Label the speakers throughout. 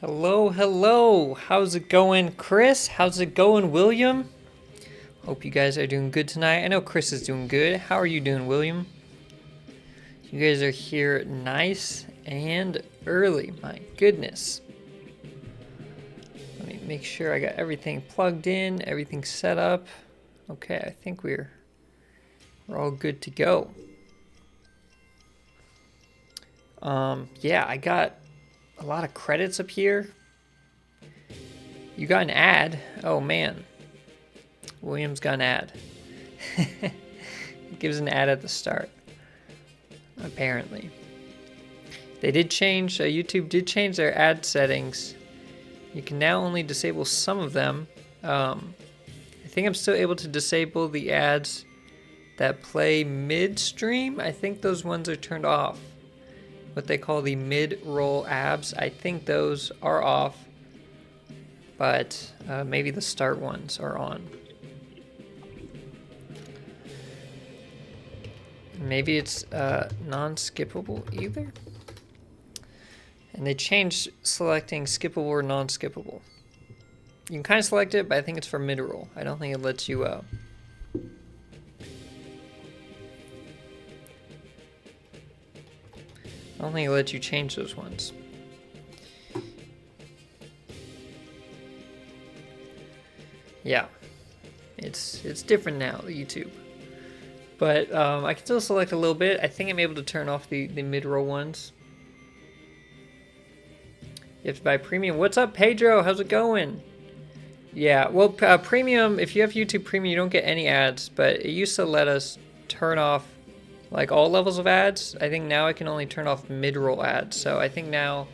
Speaker 1: Hello, hello. How's it going, Chris? How's it going, William? Hope you guys are doing good tonight. I know Chris is doing good. How are you doing, William? You guys are here nice and early. My goodness. Let me make sure I got everything plugged in, everything set up. Okay, I think we're all good to go. Yeah, I got a lot of credits up here. You got an ad. Oh man. William's got an ad. It gives an ad at the start. Apparently. They did change, YouTube did change their ad settings. You can now only disable some of them. I think I'm still able to disable the ads that play midstream. I think those ones are turned off. What they call the mid-roll abs. I think those are off, but maybe the start ones are on. Maybe it's non-skippable either. And they changed selecting skippable or non-skippable. You can kind of select it, but I think it's for mid-roll. I don't think it lets you I don't think it lets you change those ones. Yeah, it's different now, YouTube. But I can still select a little bit. I think I'm able to turn off the mid-roll ones. You have to buy premium. What's up, Pedro? How's it going? Yeah, well, premium, if you have YouTube Premium, you don't get any ads, but it used to let us turn off like all levels of ads. I think now I can only turn off mid-roll ads. So I think now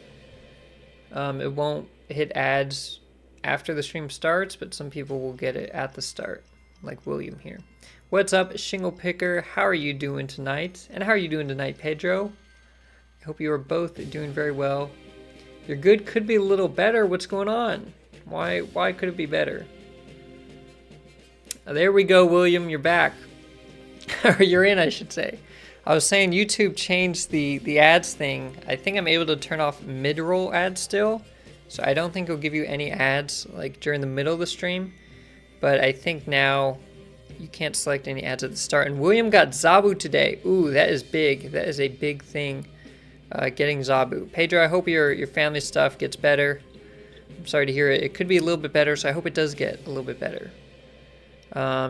Speaker 1: it won't hit ads after the stream starts, but some people will get it at the start, like William here. What's up, Shingle Picker? How are you doing tonight? And how are you doing tonight, Pedro? I hope you are both doing very well. Your good could be a little better. What's going on? Why could it be better? There we go, William. You're back. Or you're in, I should say. I was saying YouTube changed the ads thing. I think I'm able to turn off mid-roll ads still. So I don't think it'll give you any ads like during the middle of the stream. But I think now you can't select any ads at the start. And William got Zabu today. Ooh, that is big. That is a big thing, getting Zabu. Pedro, I hope your family stuff gets better. I'm sorry to hear it. It could be a little bit better, so I hope it does get a little bit better.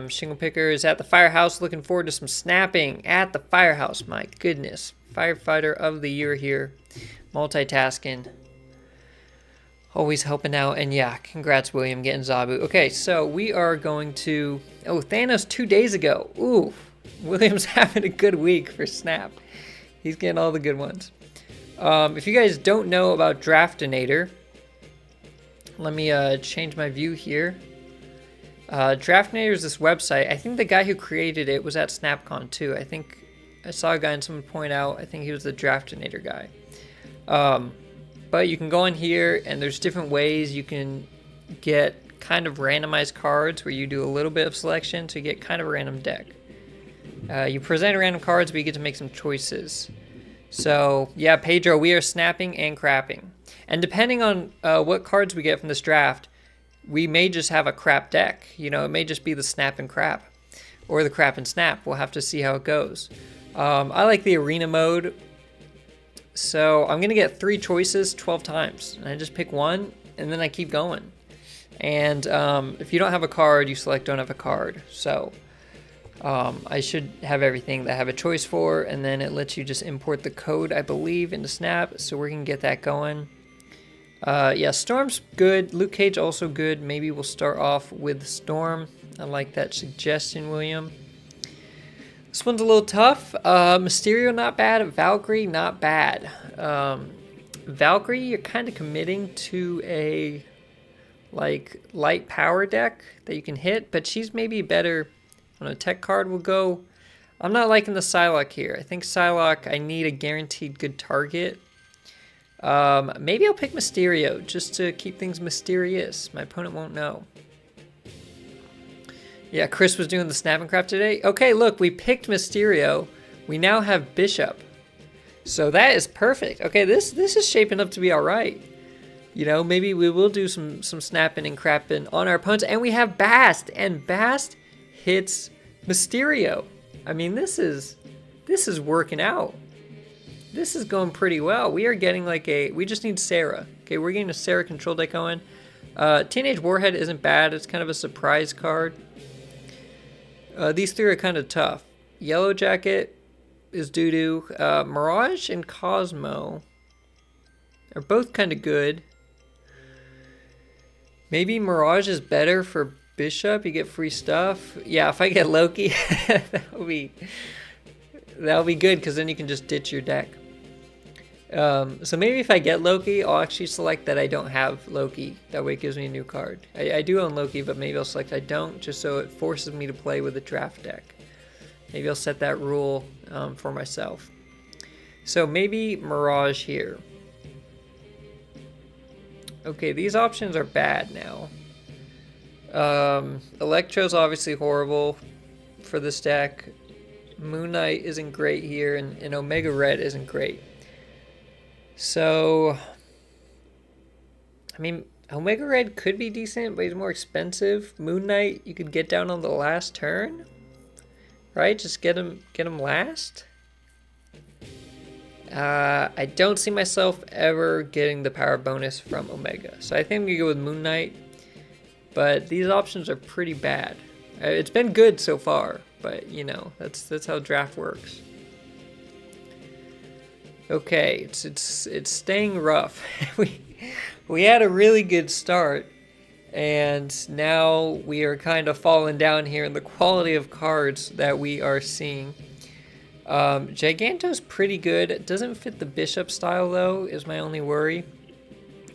Speaker 1: Shingle Picker is at the firehouse. Looking forward to some snapping at the firehouse. My goodness. Firefighter of the year here. Multitasking. Always helping out. And yeah, congrats, William, getting Zabu. Okay, so we are going to... Oh, Thanos 2 days ago. Ooh, William's having a good week for Snap. He's getting all the good ones. If you guys don't know about Draftanator, let me change my view here. Draftanator is this website. I think the guy who created it was at SnapCon too. I think I saw a guy and someone point out, I think he was the Draftanator guy. But you can go in here and there's different ways you can get kind of randomized cards where you do a little bit of selection to get kind of a random deck. You present random cards, but you get to make some choices. So yeah, Pedro, we are snapping and crapping. And depending on what cards we get from this draft, we may just have a crap deck. You know, it may just be the snap and crap. Or the crap and snap. We'll have to see how it goes. I like the arena mode. So I'm going to get 3 choices 12 times. And I just pick one, and then I keep going. And if you don't have a card, you select don't have a card. So I should have everything that I have a choice for. And then it lets you just import the code, I believe, into Snap. So we can get that going. Yeah, Storm's good. Luke Cage also good. Maybe we'll start off with Storm. I like that suggestion, William. This one's a little tough. Mysterio, not bad. Valkyrie, not bad. Valkyrie, you're kind of committing to a like light power deck that you can hit, but she's maybe better on a tech card. Will go. I'm not liking the Psylocke here. I think Psylocke, I need a guaranteed good target. Maybe I'll pick Mysterio just to keep things mysterious. My opponent won't know. Yeah, Chris was doing the snap and crap today. Okay, look, we picked Mysterio. We now have Bishop. So that is perfect. Okay, this is shaping up to be all right. You know, maybe we will do some snapping and crapping on our opponents. And we have Bast, and Bast hits Mysterio. I mean, this is working out. This is going pretty well. We are getting like we just need Sarah. Okay, we're getting a Sarah control deck going. Teenage Warhead isn't bad. It's kind of a surprise card. These three are kind of tough. Yellow Jacket is doo-doo. Mirage and Cosmo are both kind of good. Maybe Mirage is better for Bishop. You get free stuff. Yeah, if I get Loki, that'll be good because then you can just ditch your deck. So maybe if I get Loki, I'll actually select that I don't have Loki. That way it gives me a new card. I do own Loki, but maybe I'll select I don't, just so it forces me to play with a draft deck. Maybe I'll set that rule for myself. So maybe Mirage here. Okay, these options are bad now. Electro's obviously horrible for this deck. Moon Knight isn't great here, and Omega Red isn't great. So, I mean, Omega Red could be decent, but he's more expensive. Moon Knight, you could get down on the last turn, right? Just get him last. I don't see myself ever getting the power bonus from Omega. So I think I'm going to go with Moon Knight. But these options are pretty bad. It's been good so far, but you know, that's how draft works. Okay, it's staying rough. we had a really good start, and now we are kind of falling down here in the quality of cards that we are seeing. Giganto's pretty good. It doesn't fit the Bishop style though, is my only worry.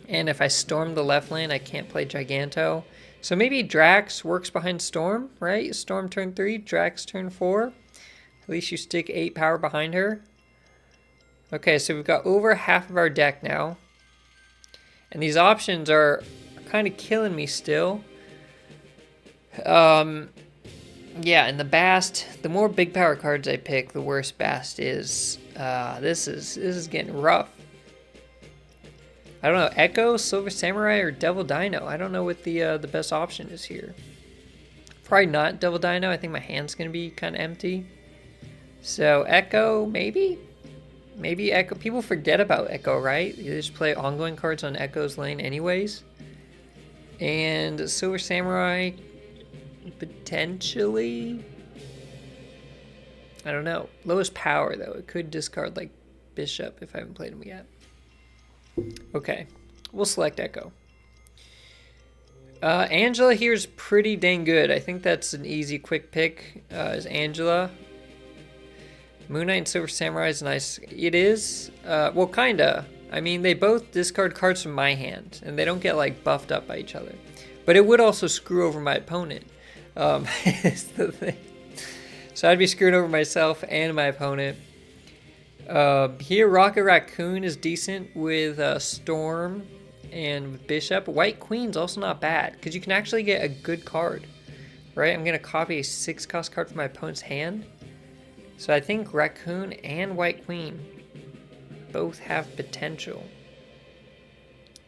Speaker 1: And if I storm the left lane, I can't play Giganto. So maybe Drax works behind Storm, right? Storm turn 3, Drax turn 4. At least you stick 8 power behind her. Okay, so we've got over half of our deck now. And these options are kind of killing me still. Yeah, and the Bast, the more big power cards I pick, the worse Bast is. This is getting rough. I don't know, Echo, Silver Samurai, or Devil Dino. I don't know what the best option is here. Probably not Devil Dino. I think my hand's gonna be kind of empty. So Echo, maybe? Maybe Echo. People forget about Echo, right? You just play ongoing cards on Echo's lane anyways. And Silver Samurai, potentially. I don't know. Lowest power, though. It could discard, like, Bishop if I haven't played him yet. Okay. We'll select Echo. Angela here is pretty dang good. I think that's an easy, quick pick, is Angela. Moon Knight and Silver Samurai is nice. It is. Well, kinda. I mean, they both discard cards from my hand, and they don't get, like, buffed up by each other. But it would also screw over my opponent. Is the thing. So I'd be screwing over myself and my opponent. Here, Rocket Raccoon is decent with Storm and with Bishop. White Queen's also not bad, because you can actually get a good card. Right? I'm going to copy a 6-cost card from my opponent's hand. So I think Raccoon and White Queen both have potential.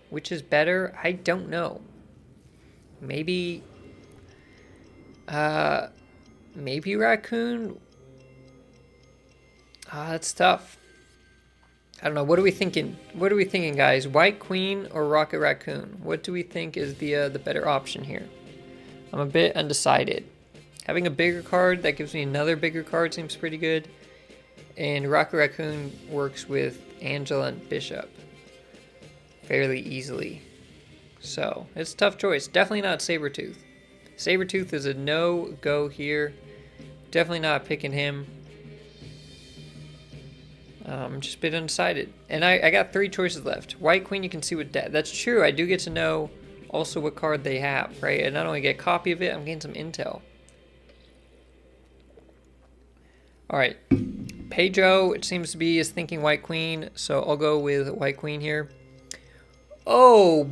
Speaker 1: Which is better? I don't know. Maybe Raccoon? That's tough. I don't know. What are we thinking? What are we thinking, guys? White Queen or Rocket Raccoon? What do we think is the better option here? I'm a bit undecided. Having a bigger card that gives me another bigger card seems pretty good. And Rocket Raccoon works with Angela and Bishop fairly easily. So, it's a tough choice. Definitely not Sabretooth. Sabretooth is a no-go here. Definitely not picking him. Just a bit undecided. And I got 3 choices left. White Queen, you can see what that's true. I do get to know also what card they have, right? And not only get a copy of it, I'm getting some intel. Alright. Pedro, it seems to be, is thinking White Queen, so I'll go with White Queen here. Oh,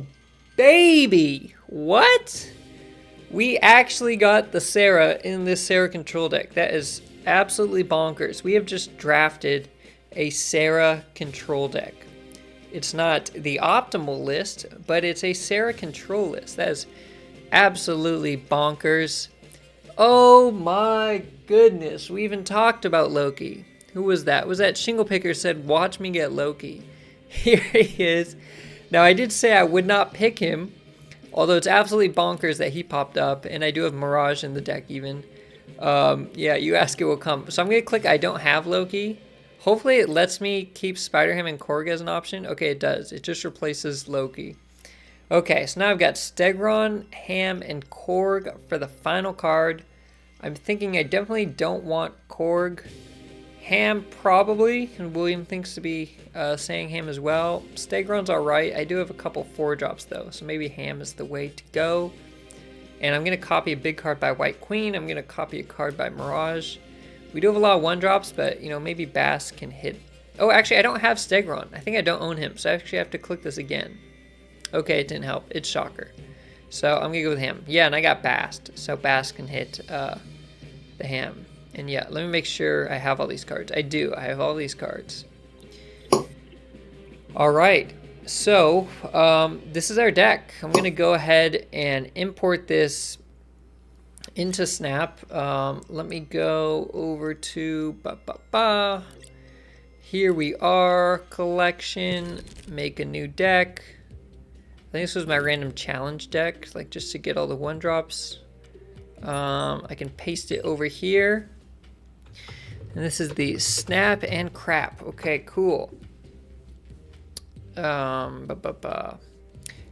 Speaker 1: baby! What? We actually got the Sarah in this Sarah control deck. That is absolutely bonkers. We have just drafted a Sarah control deck. It's not the optimal list, but it's a Sarah control list. That is absolutely bonkers. Oh my goodness, we even talked about Loki. Who was that? Was that Shingle Picker said, watch me get Loki. Here he is. Now I did say I would not pick him, although it's absolutely bonkers that he popped up, and I do have Mirage in the deck even. Yeah, you ask it will come. So I'm going to click I don't have Loki. Hopefully it lets me keep Spider-Ham and Korg as an option. Okay, it does. It just replaces Loki. Okay, so now I've got Stegron, Ham, and Korg for the final card. I'm thinking I definitely don't want Korg. Ham probably, and William thinks to be saying Ham as well. Stegron's alright. I do have a couple 4-drops though, so maybe Ham is the way to go. And I'm going to copy a big card by White Queen. I'm going to copy a card by Mirage. We do have a lot of 1-drops, but you know, maybe Bass can hit. Oh, actually I don't have Stegron. I think I don't own him, so I actually have to click this again. Okay, it didn't help. It's Shocker. So I'm going to go with Ham. Yeah, and I got Bast, so Bast can hit the Ham. And yeah, let me make sure I have all these cards. I do. I have all these cards. All right. So this is our deck. I'm going to go ahead and import this into Snap. Let me go over to here we are, collection, make a new deck. I think this was my random challenge deck, like just to get all the 1-drops. I can paste it over here. And this is the Snap and Crap. Okay, cool. Yeah,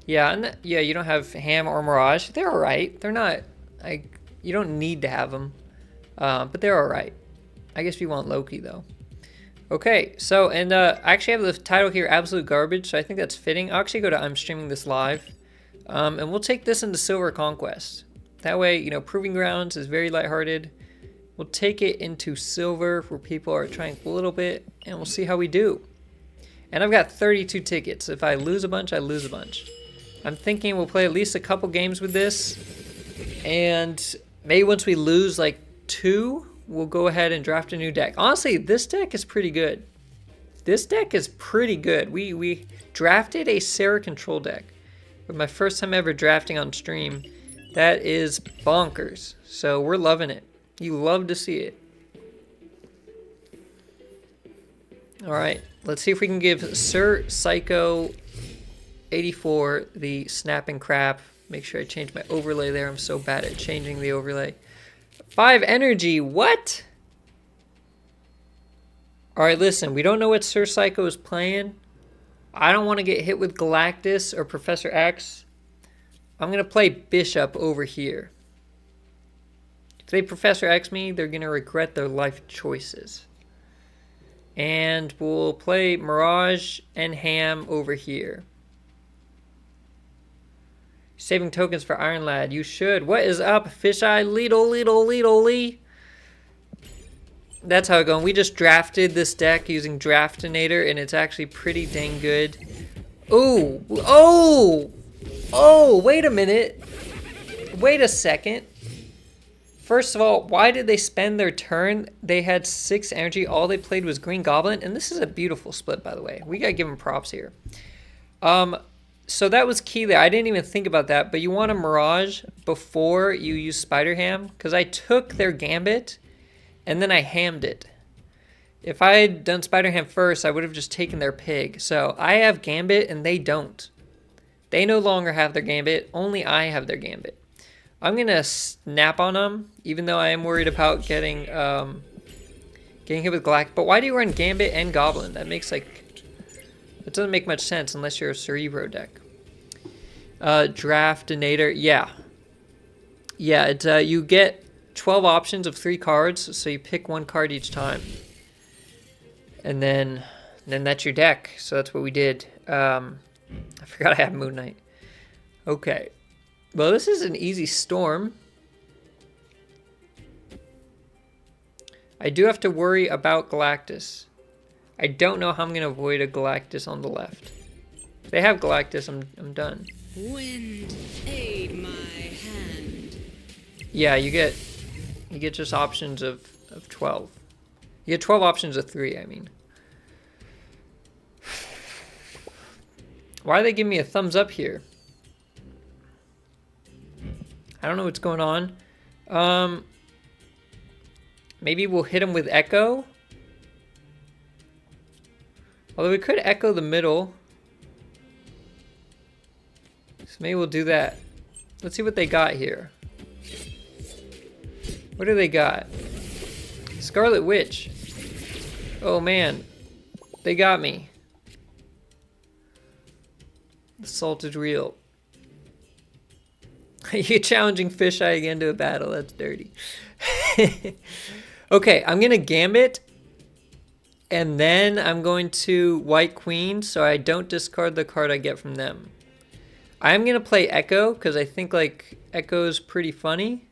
Speaker 1: and yeah, you don't have Ham or Mirage. They're alright. They're not, you don't need to have them, but they're alright. I guess we want Loki though. Okay, so, and I actually have the title here, Absolute Garbage, so I think that's fitting. I'll actually go to I'm streaming this live, and we'll take this into Silver Conquest. That way, you know, Proving Grounds is very lighthearted. We'll take it into Silver where people are trying a little bit, and we'll see how we do. And I've got 32 tickets. If I lose a bunch, I lose a bunch. I'm thinking we'll play at least a couple games with this, and maybe once we lose like 2, we'll go ahead and draft a new deck. Honestly, this deck is pretty good. This deck is pretty good. We drafted a Sarah control deck. For my first time ever drafting on stream. That is bonkers. So we're loving it. You love to see it. Alright, let's see if we can give Sir Psycho 84 the Snap and Crap. Make sure I change my overlay there. I'm so bad at changing the overlay. 5 energy, what? Alright, listen, we don't know what Sir Psycho is playing. I don't want to get hit with Galactus or Professor X. I'm going to play Bishop over here. If they Professor X me, they're going to regret their life choices. And we'll play Mirage and Ham over here. Saving tokens for Iron Lad. You should. What is up, Fisheye? Lee. That's how it's going. We just drafted this deck using Draftanator, and it's actually pretty dang good. Ooh. Oh, wait a minute. Wait a second. First of all, why did they spend their turn? They had 6 energy. All they played was Green Goblin. And this is a beautiful split, by the way. We got to give them props here. So that was key there. I didn't even think about that. But you want a Mirage before you use Spider-Ham. Because I took their Gambit and then I hammed it. If I had done Spider-Ham first, I would have just taken their Pig. So I have Gambit and they don't. They no longer have their Gambit. Only I have their Gambit. I'm going to snap on them, even though I am worried about getting hit with Galactus. But why do you run Gambit and Goblin? That makes like... It doesn't make much sense unless you're a Cerebro deck. Draftanator, yeah. Yeah, it's, you get 12 options of 3 cards, so you pick 1 card each time. And then that's your deck. So that's what we did. I forgot I have Moon Knight. Okay. Well, this is an easy storm. I do have to worry about Galactus. I don't know how I'm going to avoid a Galactus on the left. If they have Galactus, I'm done.
Speaker 2: Wind, aid my hand.
Speaker 1: Yeah, you get just options of 12. You get 12 options of 3, I mean. Why are they giving me a thumbs up here? I don't know what's going on. Maybe we'll hit him with Echo. Although we could Echo the middle. So maybe we'll do that. Let's see what they got here. What do they got? Scarlet Witch. Oh man. They got me. The salt is real. You challenging Fisheye again to a battle. That's dirty. Okay, I'm going to Gambit. And then I'm going to White Queen so I don't discard the card I get from them. I'm going to play Echo because I think like Echo is pretty funny.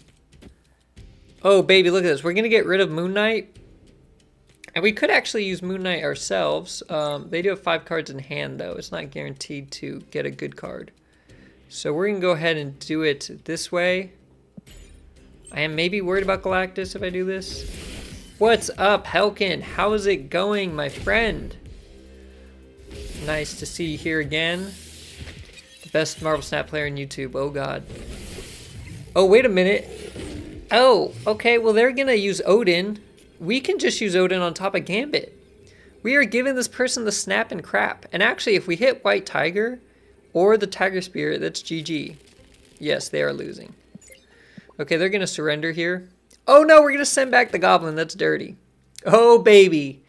Speaker 1: Oh baby, look at this. We're going to get rid of Moon Knight. And we could actually use Moon Knight ourselves. They do have 5 cards in hand though. It's not guaranteed to get a good card. So we're going to go ahead and do it this way. I am maybe worried about Galactus if I do this. What's up, Helkin? How is it going, my friend? Nice to see you here again. The best Marvel Snap player on YouTube. Oh, God. Oh, wait a minute. Oh, okay. Well, they're going to use Odin. We can just use Odin on top of Gambit. We are giving this person the snap and crap. And actually, if we hit White Tiger or the Tiger Spirit, that's GG. Yes, they are losing. Okay, they're going to surrender here. Oh no, we're going to send back the Goblin. That's dirty. Oh baby.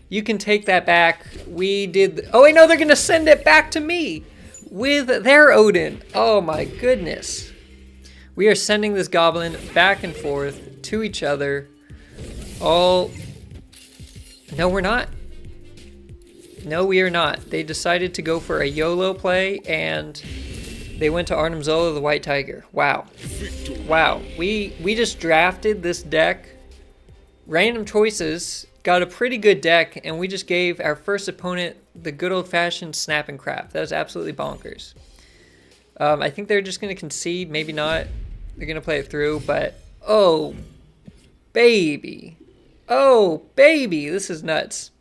Speaker 1: You can take that back. We did... Oh wait, no, they're going to send it back to me with their Odin. Oh my goodness. We are sending this Goblin back and forth to each other. Oh... No, we're not. No, we are not. They decided to go for a YOLO play and... They went to Arnim Zola, the White Tiger. Wow. Wow. We just drafted this deck. Random choices. Got a pretty good deck. And we just gave our first opponent the good old-fashioned snap and crap. That was absolutely bonkers. I think they're just going to concede. Maybe not. They're going to play it through. But, oh, baby. Oh, baby. This is nuts.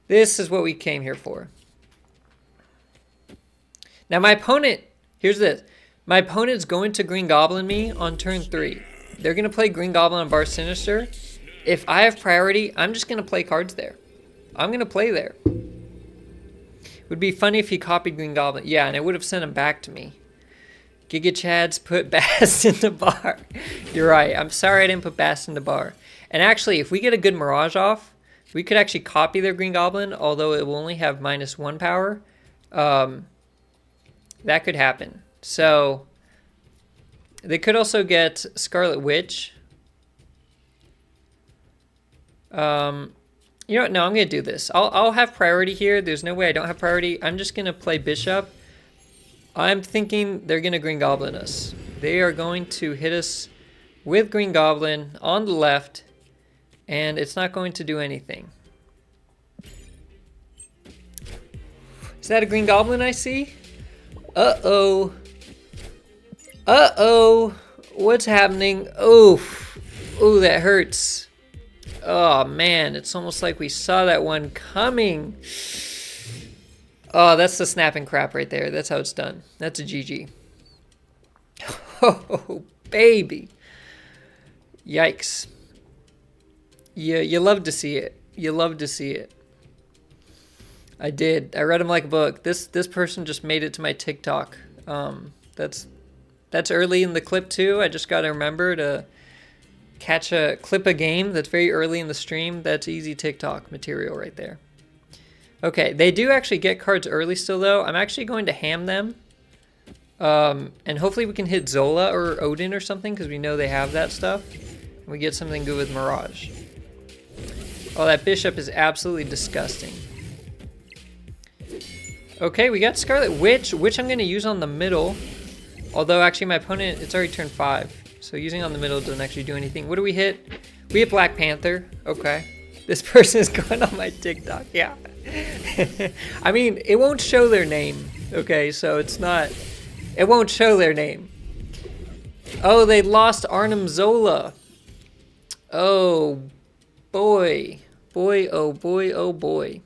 Speaker 1: This is what we came here for. Now my opponent, here's this. My opponent's going to Green Goblin me on turn 3. They're going to play Green Goblin on Bar Sinister. If I have priority, I'm just going to play cards there. I'm going to play there. It would be funny if he copied Green Goblin. Yeah, and it would have sent him back to me. Giga Chads put Bass in the bar. You're right. I'm sorry I didn't put Bass in the bar. And actually, if we get a good Mirage off, we could actually copy their Green Goblin, although it will only have -1 power. That could happen. So, they could also get Scarlet Witch. You know what? No, I'm going to do this. I'll have priority here. There's no way I don't have priority. I'm just going to play Bishop. I'm thinking they're going to Green Goblin us. They are going to hit us with Green Goblin on the left, and it's not going to do anything. Is that a Green Goblin I see? Uh-oh. Uh-oh. What's happening? Oof. Ooh, that hurts. Oh, man. It's almost like we saw that one coming. Oh, that's the snapping crap right there. That's how it's done. That's a GG. Oh, baby. Yikes. You love to see it. You love to see it. I did. I read him like a book. This person just made it to my TikTok. That's early in the clip too. I just got to remember to catch a clip a game that's very early in the stream. That's easy TikTok material right there. Okay, they do actually get cards early still though. I'm actually going to ham them. And hopefully we can hit Zola or Odin or something because we know they have that stuff. And we get something good with Mirage. Oh, that Bishop is absolutely disgusting. Okay, we got Scarlet Witch, which I'm going to use on the middle. Although, actually, my opponent, it's already turn 5. So using on the middle doesn't actually do anything. What do we hit? We hit Black Panther. Okay. This person is going on my TikTok. Yeah. I mean, it won't show their name. Okay, so it's not... It won't show their name. Oh, they lost Arnim Zola. Oh, boy. Boy, oh boy, oh boy.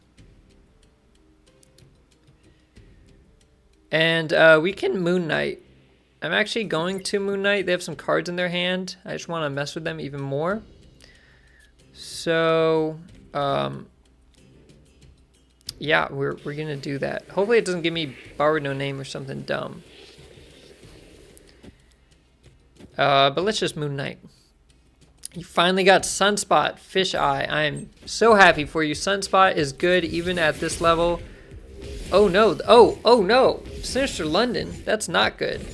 Speaker 1: And we can Moon Knight. I'm actually going to Moon Knight. They have some cards in their hand. I just want to mess with them even more. So, yeah, we're going to do that. Hopefully it doesn't give me Borrowed No Name or something dumb. But let's just Moon Knight. You finally got Sunspot, Fish Eye. I'm so happy for you. Sunspot is good even at this level. Oh no, oh no. Sinister London, that's not good.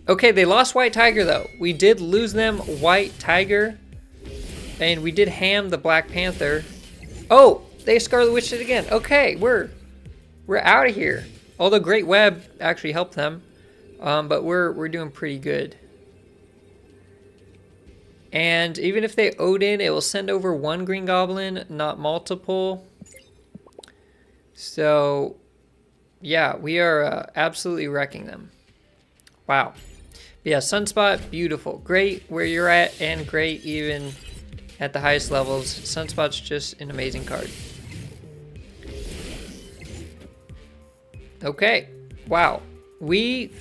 Speaker 1: Okay, they lost White Tiger though. We did lose them White Tiger. And we did ham the Black Panther. Oh, they Scarlet Witched it again. Okay, we're out of here. Although Great Web actually helped them. But we're doing pretty good. And even if they Odin, it will send over one Green Goblin, not multiple. So, yeah, we are absolutely wrecking them. Wow. But yeah, Sunspot, beautiful. Great where you're at, and great even at the highest levels. Sunspot's just an amazing card. Okay. Wow. We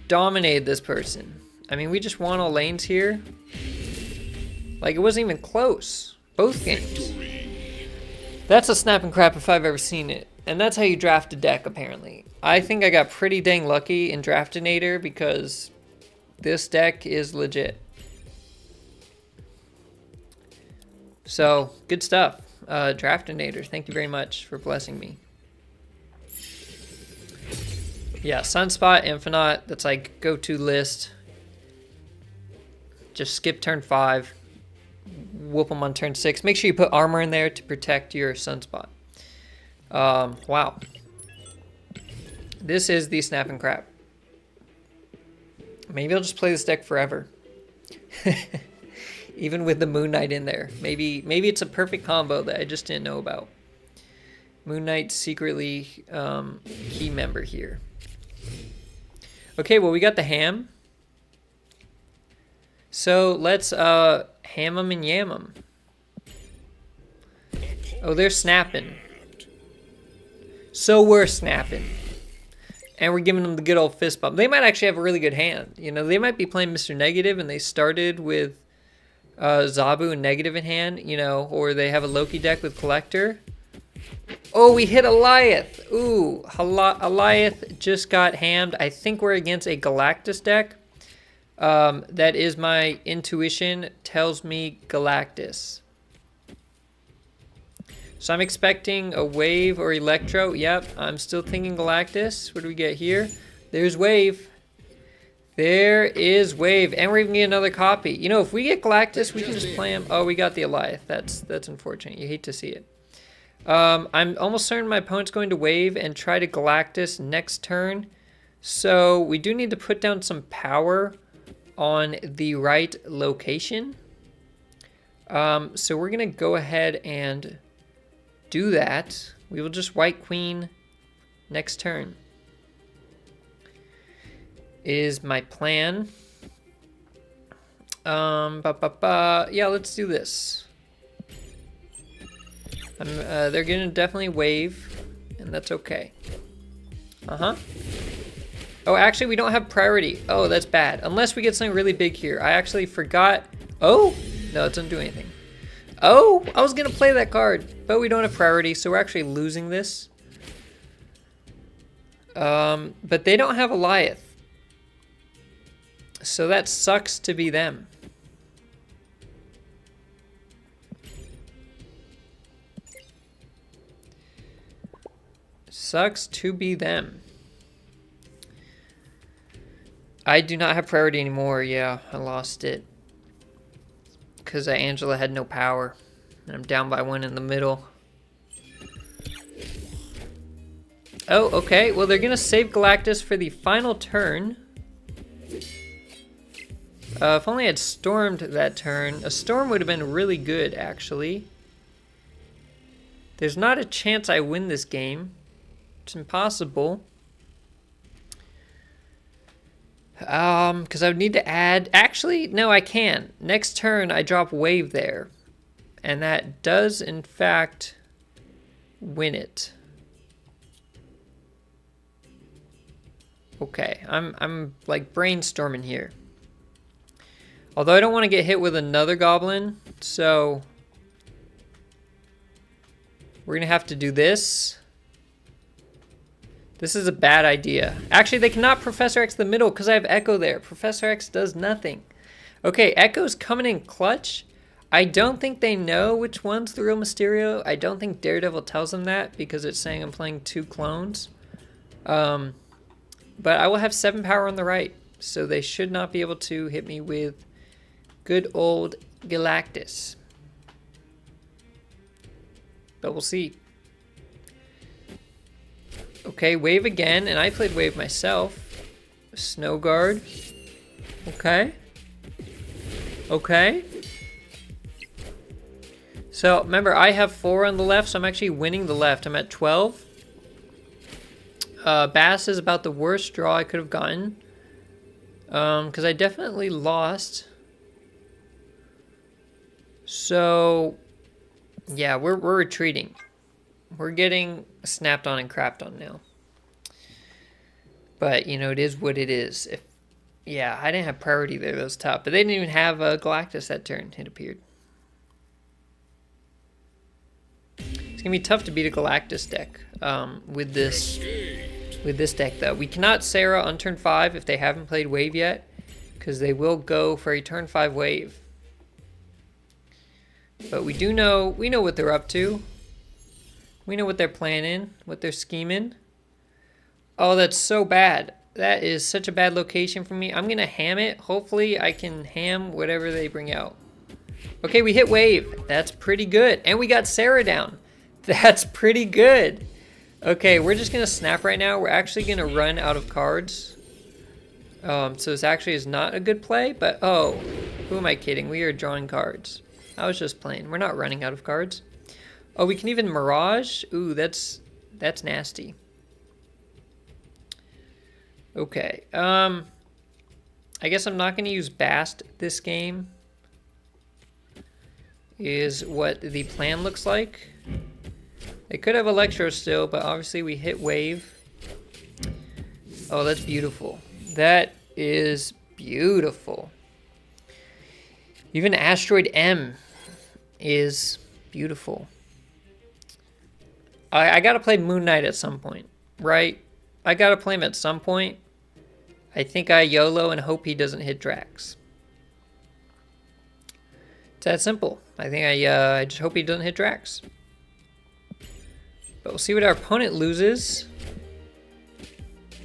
Speaker 1: dominated this person. I mean, we just won all lanes here. Like, it wasn't even close. Both games. That's a snapping crap if I've ever seen it. And that's how you draft a deck, apparently. I think I got pretty dang lucky in Draftanator because this deck is legit. So, good stuff. Draftanator, thank you very much for blessing me. Yeah, Sunspot, Infinite, that's like go-to list. Just skip turn 5. Whoop them on turn 6. Make sure you put armor in there to protect your Sunspot. Wow. This is the snapping crap. Maybe I'll just play this deck forever. Even with the Moon Knight in there. Maybe it's a perfect combo that I just didn't know about. Moon Knight secretly key member here. Okay, well we got the ham. So let's ham them and yam them. Oh, they're snapping. So we're snapping. And we're giving them the good old fist bump. They might actually have a really good hand. You know, they might be playing Mr. Negative and they started with Zabu and Negative in hand, you know, or they have a Loki deck with Collector. Oh, we hit Alioth. Ooh, Alioth just got hammed. I think we're against a Galactus deck. That is my intuition, tells me Galactus. So I'm expecting a Wave or Electro. Yep, I'm still thinking Galactus. What do we get here? There's Wave. There is Wave. And we're even getting another copy. You know, if we get Galactus, we can just play him. Oh, we got the Alioth. That's unfortunate. You hate to see it. I'm almost certain my opponent's going to Wave and try to Galactus next turn. So we do need to put down some power on the right location. So we're going to go ahead and do that. We will just White Queen next turn. Is my plan. Yeah, let's do this. They're going to definitely Wave, and that's okay. Oh, actually, we don't have priority. Oh, that's bad. Unless we get something really big here. I actually forgot. Oh, no, it doesn't do anything. Oh, I was going to play that card, but we don't have priority, so we're actually losing this. But they don't have Alioth. So that sucks to be them. Sucks to be them. I do not have priority anymore. Yeah, I lost it. Because Angela had no power. And I'm down by 1 in the middle. Oh, okay. Well, they're going to save Galactus for the final turn. If only I had stormed that turn. A storm would have been really good, actually. There's not a chance I win this game. It's impossible. Because I would need to add... Actually, no, I can. Next turn, I drop Wave there. And that does, in fact, win it. Okay, I'm like brainstorming here. Although I don't want to get hit with another goblin, so we're gonna have to do this. This is a bad idea. Actually, they cannot Professor X the middle because I have Echo there. Professor X does nothing. Okay, Echo's coming in clutch. I don't think they know which one's the real Mysterio. I don't think Daredevil tells them that because it's saying I'm playing 2 clones. But I will have 7 power on the right, so they should not be able to hit me with good old Galactus. But we'll see. Okay, wave again, and I played wave myself. Snow guard. Okay. Okay. So, remember, I have 4 on the left, so I'm actually winning the left. I'm at 12. Bass is about the worst draw I could have gotten. Because I definitely lost. So, yeah, we're retreating. We're getting snapped on and crapped on now. But, you know, it is what it is. Yeah, I didn't have priority there. That was tough. But they didn't even have Galactus that turn. It appeared. It's going to be tough to beat a Galactus deck with this deck, though. We cannot Sarah on turn 5 if they haven't played Wave yet, because they will go for a turn 5 Wave. But we know what they're up to. We know what they're planning, what they're scheming. Oh, that's so bad. That is such a bad location for me. I'm going to ham it. Hopefully I can ham whatever they bring out. Okay, we hit wave. That's pretty good. And we got Sarah down. That's pretty good. Okay, we're just going to snap right now. We're actually going to run out of cards. So this actually is not a good play, but oh, who am I kidding? We are drawing cards. I was just playing. We're not running out of cards. Oh, we can even Mirage. Ooh, that's nasty. Okay. I guess I'm not going to use Bast this game. Is what the plan looks like. They could have Electro still, but obviously we hit wave. Oh, that's beautiful. That is beautiful. Even Asteroid M is beautiful. I gotta play Moon Knight at some point, right? I gotta play him at some point. I think I YOLO and hope he doesn't hit Drax. It's that simple. I think I just hope he doesn't hit Drax. But we'll see what our opponent loses.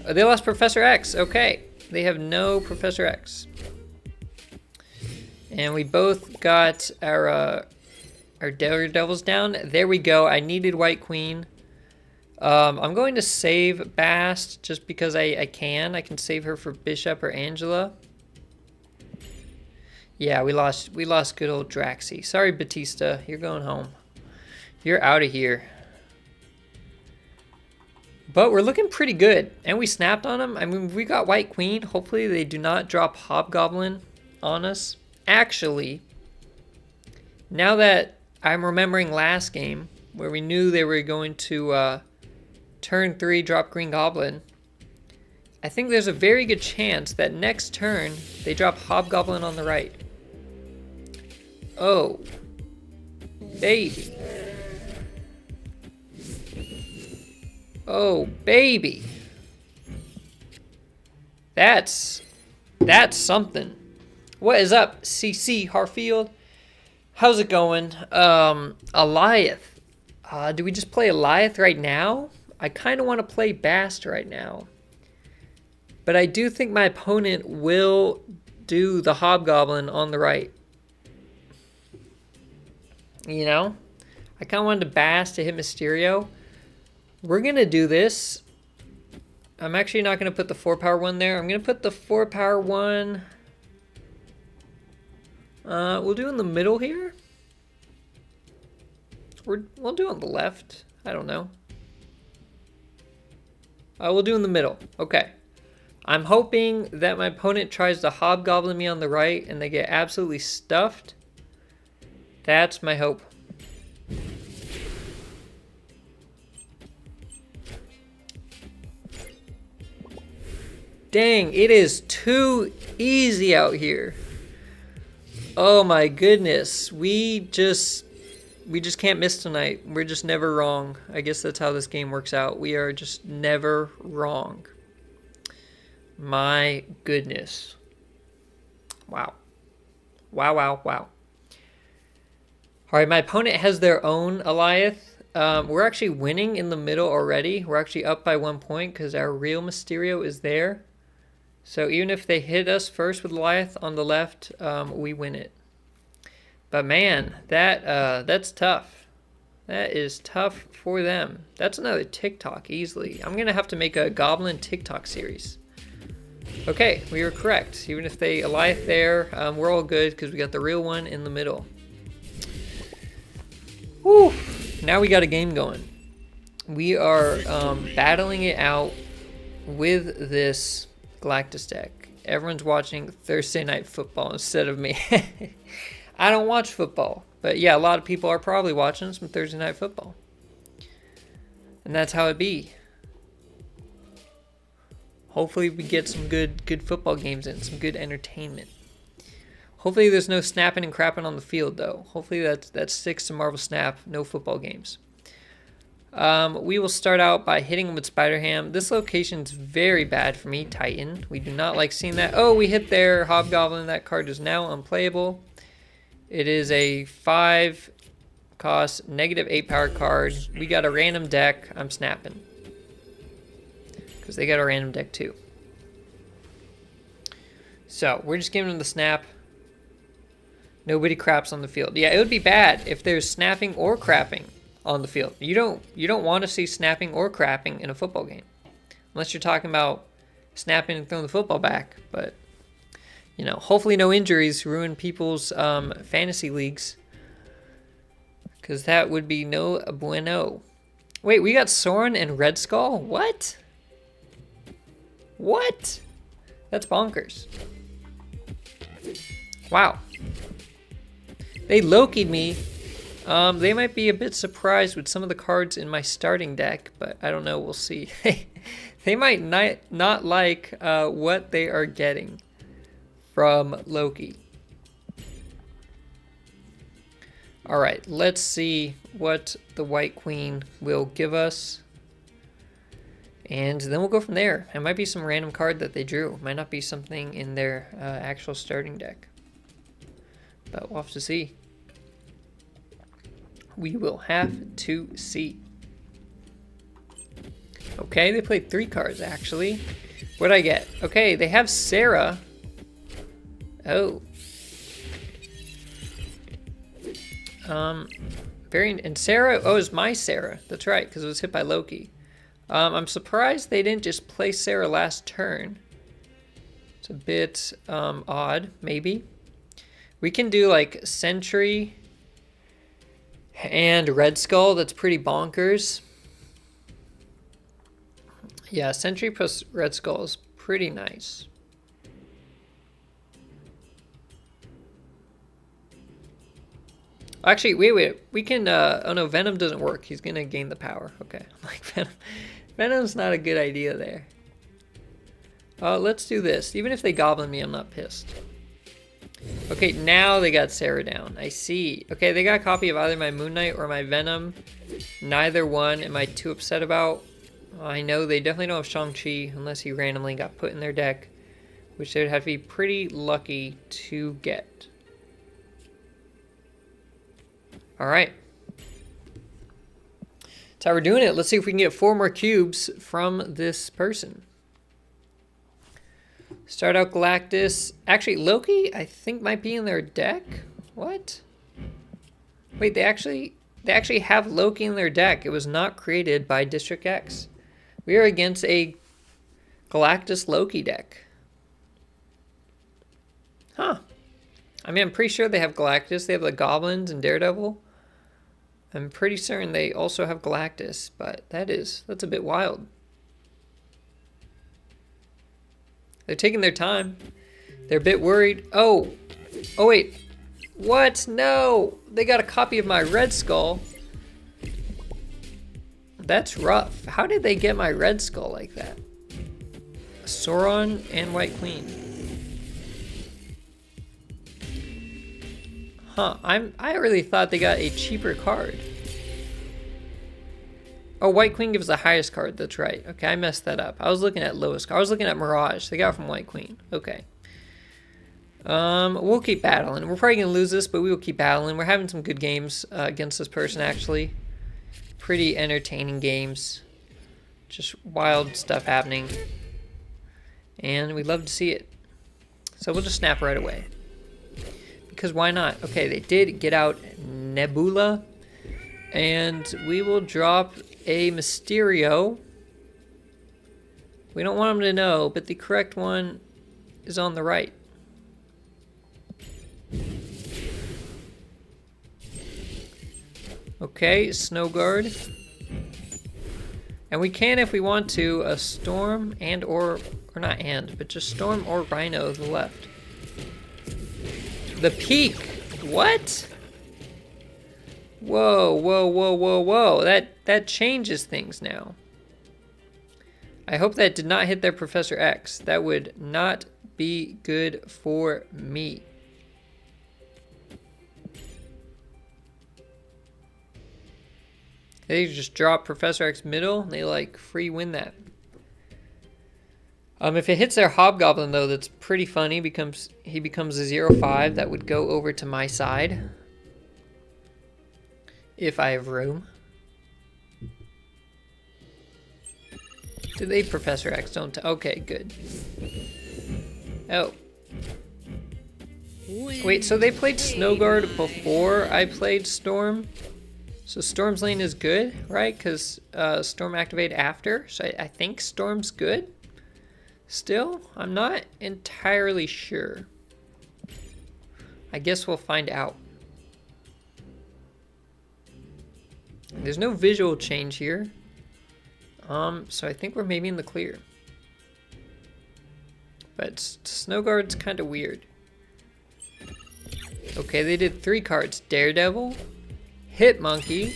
Speaker 1: Oh, they lost Professor X. Okay. They have no Professor X. And we both got our Daredevils down. There we go. I needed White Queen. I'm going to save Bast just because I can. I can save her for Bishop or Angela. Yeah, we lost good old Draxi. Sorry, Batista. You're going home. You're out of here. But we're looking pretty good. And we snapped on them. I mean, we got White Queen. Hopefully they do not drop Hobgoblin on us. Actually, now that I'm remembering last game where we knew they were going to turn 3 drop Green Goblin, I think there's a very good chance that next turn they drop Hobgoblin on the right. Oh, baby. Oh, baby. That's something. What is up, CC Harfield? How's it going? Eliath. Do we just play Eliath right now? I kind of want to play Bast right now. But I do think my opponent will do the Hobgoblin on the right. You know? I kind of wanted to Bast to hit Mysterio. We're going to do this. I'm actually not going to put the 4-power one there. I'm going to put the 4-power one... we'll do in the middle here. We'll do on the left. I don't know. We'll do in the middle. Okay. I'm hoping that my opponent tries to Hobgoblin me on the right and they get absolutely stuffed. That's my hope. Dang, it is too easy out here. Oh my goodness. We just can't miss tonight. We're just never wrong. I guess that's how this game works out. We are just never wrong. My goodness. Wow. Wow, wow, wow. All right, my opponent has their own Goliath. We're actually winning in the middle already. We're actually up by 1 point because our real Mysterio is there. So even if they hit us first with Goliath on the left, we win it. But man, that's tough. That is tough for them. That's another TikTok easily. I'm going to have to make a Goblin TikTok series. Okay, we were correct. Even if they Goliath there, we're all good because we got the real one in the middle. Whew. Now we got a game going. We are battling it out with this Galactus deck. Everyone's watching Thursday Night Football instead of me. I don't watch football. But yeah, a lot of people are probably watching some Thursday Night Football. And that's how it be. Hopefully we get some good football games in, some good entertainment. Hopefully there's no snapping and crapping on the field, though. Hopefully that sticks to Marvel Snap. No football games. We will start out by hitting him with Spider-Ham. This location's very bad for me, Titan. We do not like seeing that. Oh, we hit their Hobgoblin. That card is now unplayable. It is a 5 cost, -8 power card. We got a random deck. I'm snapping. Because they got a random deck, too. So, we're just giving them the snap. Nobody craps on the field. Yeah, it would be bad if there's snapping or crapping on the field. You don't want to see snapping or crapping in a football game. Unless you're talking about snapping and throwing the football back. But, you know, hopefully no injuries ruin people's fantasy leagues. Because that would be no bueno. Wait, we got Soren and Red Skull? What? What? That's bonkers. Wow. They Loki'd me. They might be a bit surprised with some of the cards in my starting deck, but I don't know. We'll see. They might not like what they are getting from Loki. All right, let's see what the White Queen will give us. And then we'll go from there. It might be some random card that they drew. It might not be something in their actual starting deck. But we'll have to see. We will have to see. Okay, they played 3 cards, actually. What'd I get? Okay, they have Sarah. Oh. And Sarah, oh, it's my Sarah. That's right, because it was hit by Loki. I'm surprised they didn't just play Sarah last turn. It's a bit odd, maybe. We can do like Sentry and Red Skull. That's pretty bonkers. Yeah, Sentry plus Red Skull is pretty nice. Actually, wait. We can, oh no, Venom doesn't work. He's going to gain the power. Okay, I'm like, Venom's not a good idea there. Let's do this. Even if they Goblin me, I'm not pissed. Okay, now they got Sarah down. I see. Okay, they got a copy of either my Moon Knight or my Venom. Neither one am I too upset about. I know they definitely don't have Shang-Chi unless he randomly got put in their deck, which they would have to be pretty lucky to get. All right. That's how we're doing it. Let's see if we can get 4 more cubes from this person. Start out Galactus. Actually, Loki, I think, might be in their deck. What? Wait, they actually have Loki in their deck. It was not created by District X. We are against a Galactus Loki deck. Huh. I mean, I'm pretty sure they have Galactus. They have the Goblins and Daredevil. I'm pretty certain they also have Galactus, but that's a bit wild. They're taking their time. They're a bit worried. Oh wait. What? No! They got a copy of my Red Skull. That's rough. How did they get my Red Skull like that? Sauron and White Queen. Huh, I really thought they got a cheaper card. Oh, White Queen gives the highest card, that's right. Okay, I messed that up. I was looking at lowest card. I was looking at Mirage. They got it from White Queen. Okay. We'll keep battling. We're probably gonna lose this, but we will keep battling. We're having some good games against this person, actually. Pretty entertaining games. Just wild stuff happening. And we love to see it. So we'll just snap right away. Because why not? Okay, they did get out Nebula. And we will drop a Mysterio. We don't want them to know, but the correct one is on the right. Okay, Snow Guard. And we can, if we want to, a Storm and or not and, but just Storm or Rhino to the left. The Peak! What? Whoa, whoa, whoa, whoa, whoa. That changes things now. I hope that did not hit their Professor X. That would not be good for me. They just drop Professor X middle, and they like free win that. If it hits their Hobgoblin though, that's pretty funny. He becomes a 0/5. That would go over to my side. If I have room. Did they Professor X? Don't okay, good. Oh. Wait, so they played Snow Guard before I played Storm? So Storm's lane is good, right? Because Storm activated after. So I think Storm's good. Still, I'm not entirely sure. I guess we'll find out. There's no visual change here. So I think we're maybe in the clear. But Snow Guard's kind of weird. Okay, they did 3 cards. Daredevil. Hit Monkey.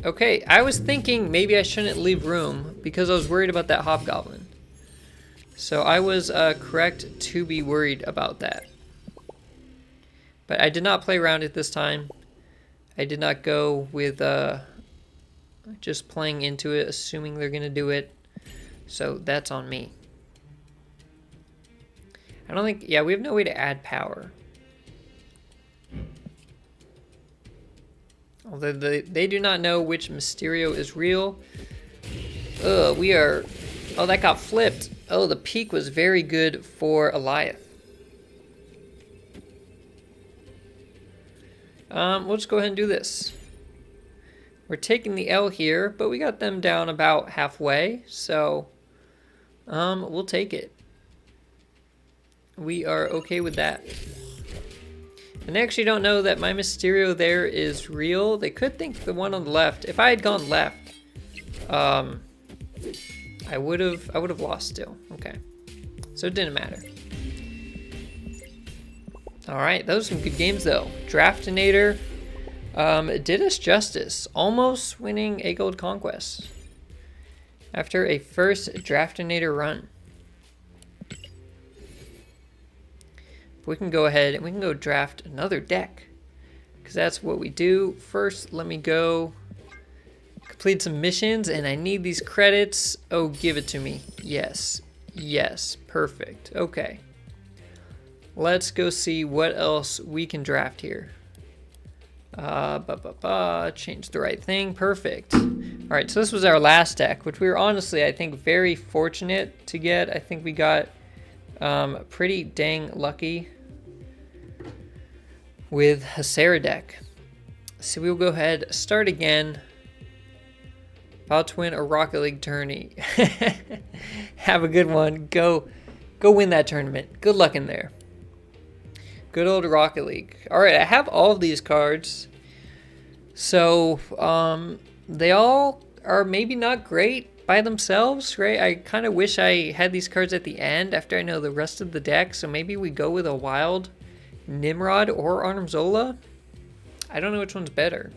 Speaker 1: Okay, I was thinking maybe I shouldn't leave room because I was worried about that Hobgoblin. So I was correct to be worried about that. But I did not play around it this time. I did not go with just playing into it, assuming they're going to do it. So that's on me. I don't think, yeah, we have no way to add power. Although they do not know which Mysterio is real. We are, oh, that got flipped. Oh, the Peak was very good for Eliath. We'll just go ahead and do this. We're taking the L here, but we got them down about halfway, so we'll take it. We are okay with that. And they actually don't know that my Mysterio there is real. They could think the one on the left. If I had gone left, I would have lost still. Okay, so it didn't matter. All right, those are some good games though. Draftanator did us justice, almost winning a gold conquest after a first Draftanator run. We can go ahead and we can go draft another deck because that's what we do. First, let me go complete some missions and I need these credits. Oh, give it to me. Yes. Yes. Perfect. Okay. Let's go see what else we can draft here. Change the right thing. Perfect. All right, so this was our last deck, which we were honestly, I think, very fortunate to get. I think we got pretty dang lucky with Hasera deck. So we'll go ahead, start again. About to win a Rocket League tourney. Have a good one. Go win that tournament. Good luck in there. Good old Rocket League. All right, I have all of these cards. So they all are maybe not great by themselves, right? I kind of wish I had these cards at the end after I know the rest of the deck. So maybe we go with a Wild Nimrod or Arnim Zola. I don't know which one's better.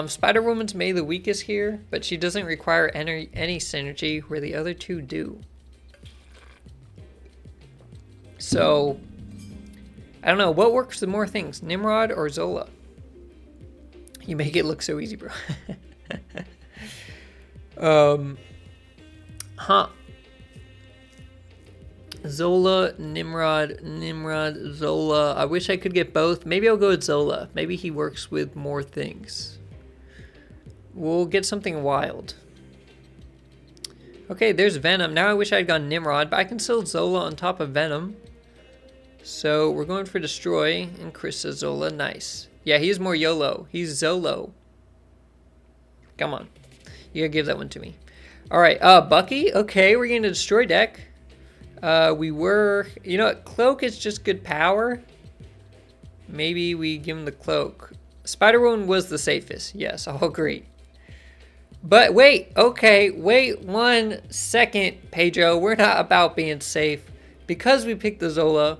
Speaker 1: Spider-Woman's maybe the weakest here, but she doesn't require any synergy where the other two do. So, I don't know. What works with more things, Nimrod or Zola? You make it look so easy, bro. Huh. Zola, Nimrod, Zola. I wish I could get both. Maybe I'll go with Zola. Maybe he works with more things. We'll get something wild. Okay, there's Venom. Now I wish I'd gone Nimrod, but I can still Zola on top of Venom. So we're going for Destroy, and Chris says Zola. Nice. Yeah, he's more YOLO. He's Zolo. Come on. You gotta give that one to me. Alright, Bucky. Okay, we're getting a Destroy deck. You know what? Cloak is just good power. Maybe we give him the Cloak. Spider-Woman was the safest. Yes, I'll agree. But wait, okay, wait 1 second, Pedro. We're not about being safe. Because we picked the Zola,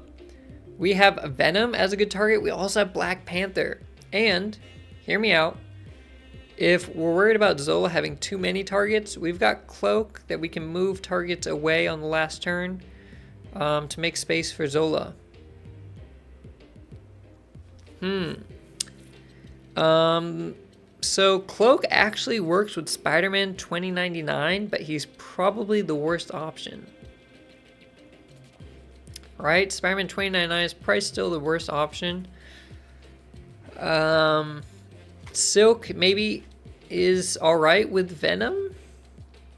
Speaker 1: we have Venom as a good target. We also have Black Panther. And, hear me out, if we're worried about Zola having too many targets, we've got Cloak that we can move targets away on the last turn to make space for Zola. So Cloak actually works with Spider-Man 2099, but he's probably the worst option. Right? Spider-Man 2099 is probably still the worst option. Silk maybe is alright with Venom,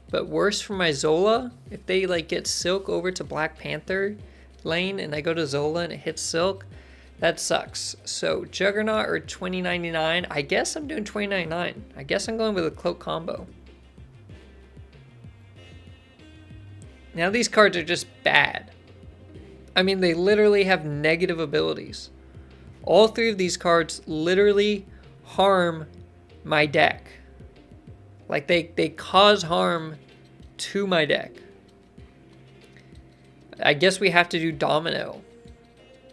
Speaker 1: but worse for my Zola. If they like get Silk over to Black Panther lane and I go to Zola and it hits Silk, that sucks. So Juggernaut or 2099. I guess I'm doing 2099. I guess I'm going with a Cloak combo. Now these cards are just bad. I mean, they literally have negative abilities. All three of these cards literally harm my deck. Like they cause harm to my deck. I guess we have to do Domino.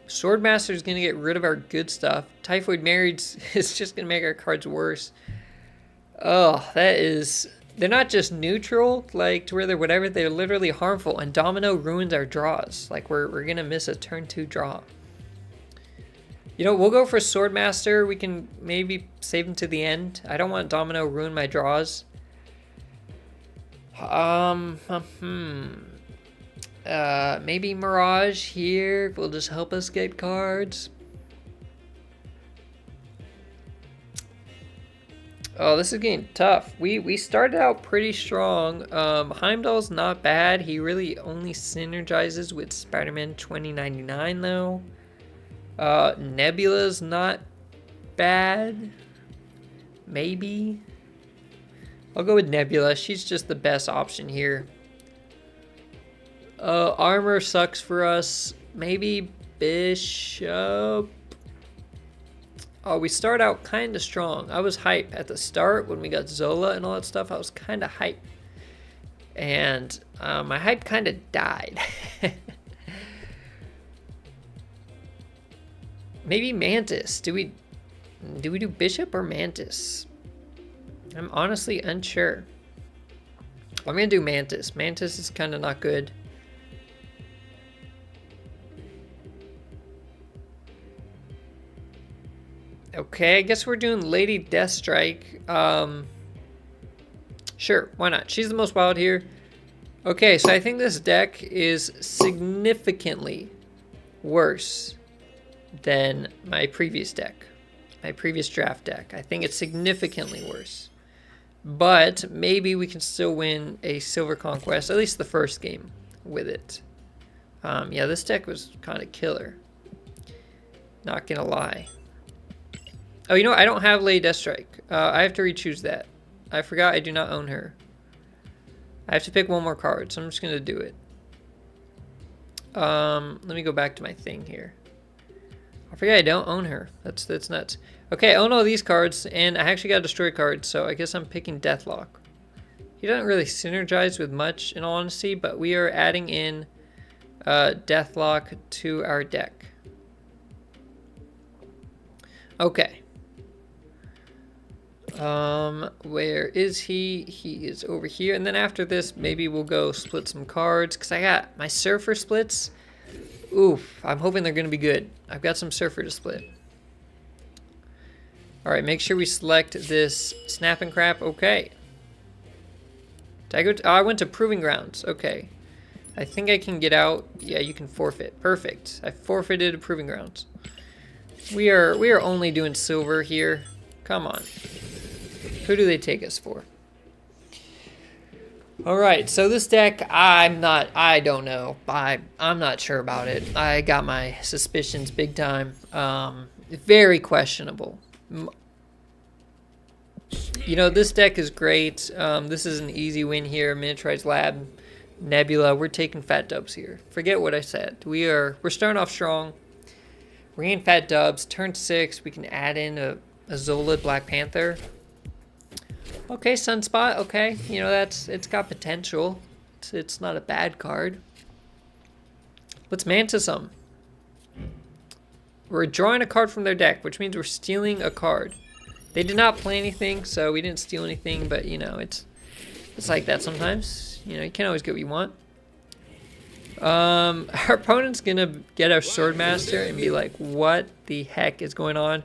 Speaker 1: Swordmaster is going to get rid of our good stuff. Typhoid Marriage is just going to make our cards worse. Oh, that is... They're not just neutral, like to where they're whatever, they're literally harmful. And Domino ruins our draws. Like we're going to miss a turn 2 draw. You know, we'll go for Swordmaster. We can maybe save him to the end. I don't want Domino ruin my draws. Maybe Mirage here will just help us get cards. Oh, this is getting tough. We started out pretty strong. Heimdall's not bad. He really only synergizes with Spider-Man 2099 though. Nebula's not bad. Maybe. I'll go with Nebula. She's just the best option here. Armor sucks for us. Maybe Bishop. Oh, we start out kind of strong. I was hype at the start when we got Zola and all that stuff. I was kind of hype. And my hype kind of died. Maybe Mantis. Do we do Bishop or Mantis? I'm honestly unsure. I'm going to do Mantis. Mantis is kind of not good. Okay, I guess we're doing Lady Deathstrike. Sure, why not? She's the most wild here. Okay, so I think this deck is significantly worse than my previous deck. My previous draft deck. I think it's significantly worse. But maybe we can still win a Silver Conquest, at least the first game, with it. Yeah, this deck was kind of killer. Not gonna lie. Oh, you know what? I don't have Lady Deathstrike. I have to re-choose that. I forgot I do not own her. I have to pick one more card, so I'm just going to do it. Let me go back to my thing here. I forget I don't own her. That's nuts. Okay, I own all these cards, and I actually got a destroy card, so I guess I'm picking Deathlock. He doesn't really synergize with much, in all honesty, but we are adding in Deathlock to our deck. Where is he? He is over here. And then after this, maybe we'll go split some cards. Because I got my Surfer splits. Oof, I'm hoping they're going to be good. I've got some Surfer to split. Alright, make sure we select this Snap and Crap. Okay. Did I go to, oh, I went to Proving Grounds. Okay. I think I can get out. Yeah, you can forfeit. Perfect. I forfeited Proving Grounds. We are only doing silver here. Come on. Who do they take us for? Alright, so this deck, I don't know. I'm not sure about it. I got my suspicions big time. Very questionable. You know, this deck is great. This is an easy win here. Miniaturize Lab, Nebula. We're taking fat dubs here. Forget what I said. We're starting off strong. We're getting fat dubs. Turn 6, we can add in a Zolid Black Panther. Okay, Sunspot. Okay, you know, it's got potential. It's not a bad card. Let's Mantis them. We're drawing a card from their deck, which means we're stealing a card. They did not play anything, so we didn't steal anything, but, you know, it's like that sometimes. You know, you can't always get what you want. Our opponent's going to get our Swordmaster and be like, what the heck is going on?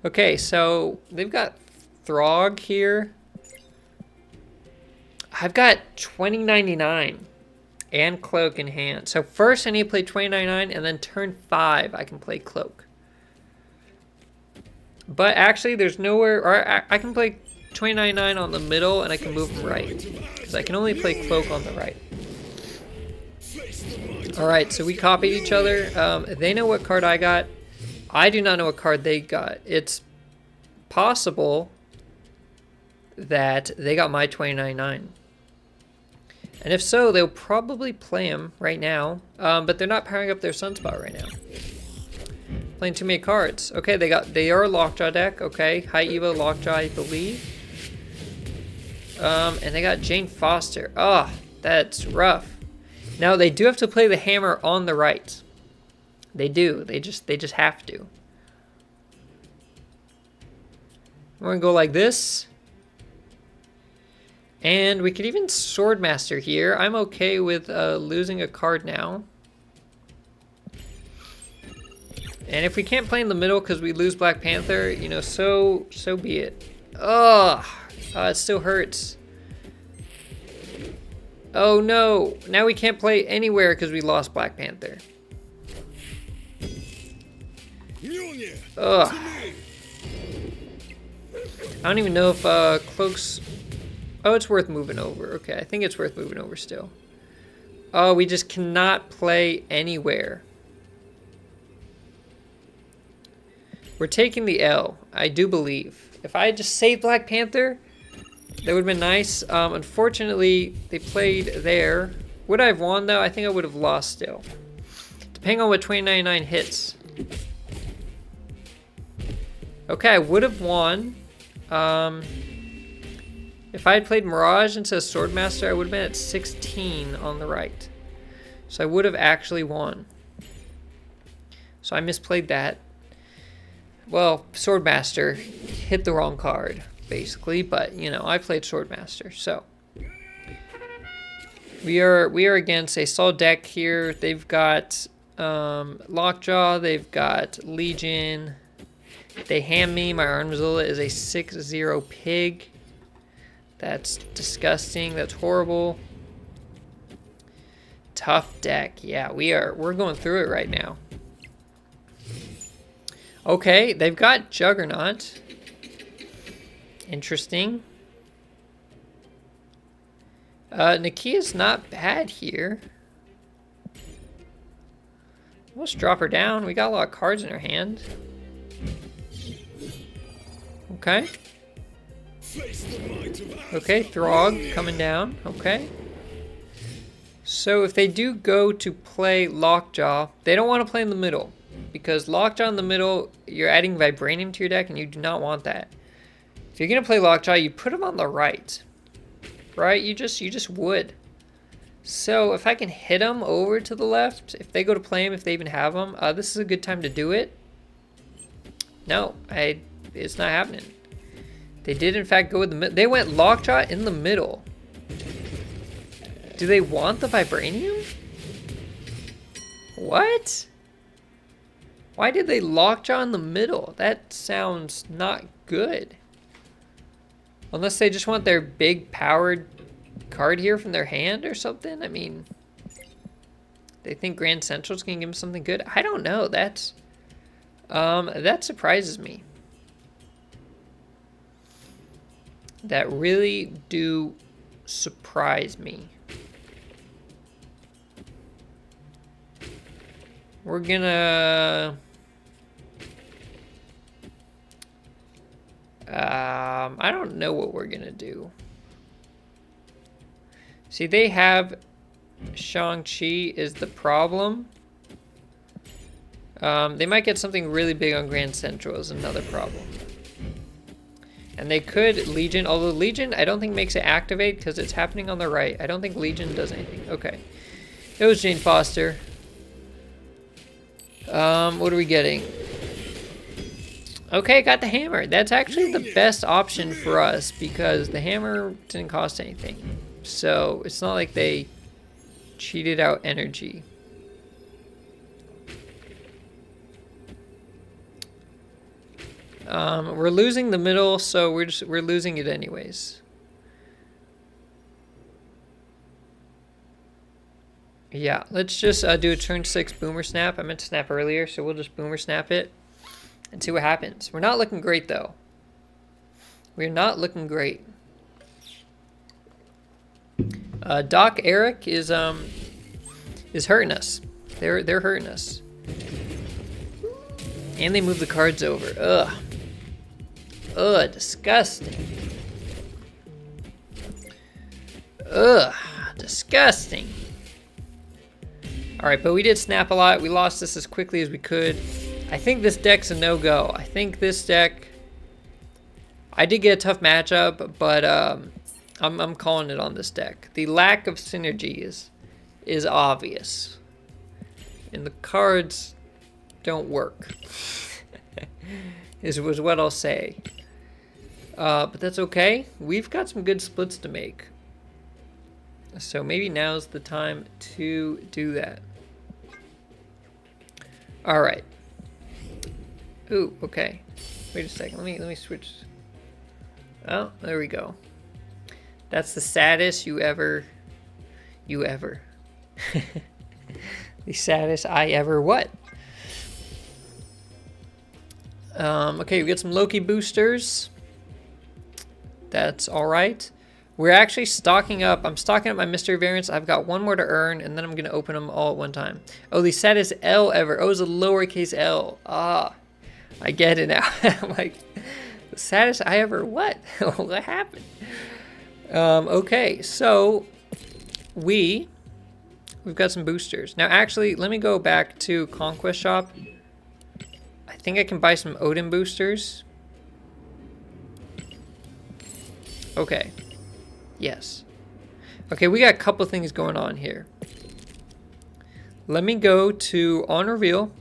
Speaker 1: Okay, so they've got Throg here. I've got 2099 and Cloak in hand. So first I need to play 2099, and then turn 5 I can play Cloak. But actually, there's nowhere, or I can play 2099 on the middle, and I can move them right. Because I can only play Cloak on the right. Alright, so we copied each other. They know what card I got. I do not know what card they got. It's possible that they got my 2099. And if so, they'll probably play him right now. But they're not powering up their Sunspot right now. Playing too many cards. Okay, they are a Lockjaw deck. Okay, High Evo Lockjaw, I believe. And they got Jane Foster. Oh, that's rough. Now they do have to play the hammer on the right. They do. They just have to. We're gonna go like this. And we could even Swordmaster here. I'm okay with losing a card now. And if we can't play in the middle because we lose Black Panther, you know, so be it. Ugh, it still hurts. Oh no, now we can't play anywhere because we lost Black Panther. Ugh. I don't even know if Cloak's... Oh, it's worth moving over. Okay, I think it's worth moving over still. Oh, we just cannot play anywhere. We're taking the L, I do believe. If I had just saved Black Panther, that would have been nice. Unfortunately, they played there. Would I have won, though? I think I would have lost still. Depending on what 2099 hits. Okay, I would have won. If I had played Mirage instead of Swordmaster, I would have been at 16 on the right. So I would have actually won. So I misplayed that. Well, Swordmaster hit the wrong card, basically, but, you know, I played Swordmaster, so. We are against a solid deck here. They've got Lockjaw, they've got Legion. They hand me, my Armzilla is a 6-0 pig. That's disgusting, that's horrible. Tough deck, yeah, we're going through it right now. Okay, they've got Juggernaut. Interesting. Nakia's not bad here. Let's drop her down. We got a lot of cards in her hand. Okay. Okay, Throg coming down. Okay. So if they do go to play Lockjaw, they don't want to play in the middle. Because Lockjaw in the middle, you're adding Vibranium to your deck, and you do not want that. If you're going to play Lockjaw, you put them on the right. Right? You just would. So if I can hit them over to the left, if they go to play them, if they even have them, this is a good time to do it. No, it's not happening. They did, in fact, go with the middle. They went Lockjaw in the middle. Do they want the Vibranium? What? Why did they Lockjaw in the middle? That sounds not good. Unless they just want their big powered card here from their hand or something. I mean, they think Grand Central's gonna give them something good. I don't know. That surprises me. That really do surprise me. We're gonna... I don't know what we're gonna do. See, they have Shang-Chi is the problem. They might get something really big on Grand Central is another problem. And they could Legion, although Legion I don't think makes it activate because it's happening on the right. I don't think Legion does anything. Okay. It was Jane Foster. What are we getting? Okay, got the hammer. That's actually the best option for us because the hammer didn't cost anything. So it's not like they cheated out energy. We're losing the middle, so we're losing it anyways. Yeah, let's just do a turn 6 boomer snap. I meant to snap earlier, so we'll just boomer snap it and see what happens. We're not looking great though. We're not looking great. Doc Eric is hurting us. They're hurting us. And they move the cards over. Ugh. Ugh, disgusting. Ugh, disgusting. Alright, but we did snap a lot. We lost this as quickly as we could. I think this deck's a no-go. I think this deck... I did get a tough matchup, but I'm calling it on this deck. The lack of synergy is obvious. And the cards don't work. was what I'll say. But that's okay. We've got some good splits to make. So maybe now's the time to do that. All right. Ooh, okay. Wait a second. Let me switch. Oh, there we go. That's the saddest you ever. The saddest I ever what? Okay, we get some Loki boosters. That's all right. We're actually stocking up. I'm stocking up my mystery variants. I've got one more to earn, and then I'm going to open them all at one time. Oh, the saddest L ever. Oh, it's a lowercase L. Ah, I get it now. I'm like, the saddest I ever what? What happened? Okay, so we've got some boosters. Now, actually, let me go back to Conquest Shop. I think I can buy some Odin boosters. Okay. Yes. Okay, we got a couple things going on here. Let me go to On Reveal.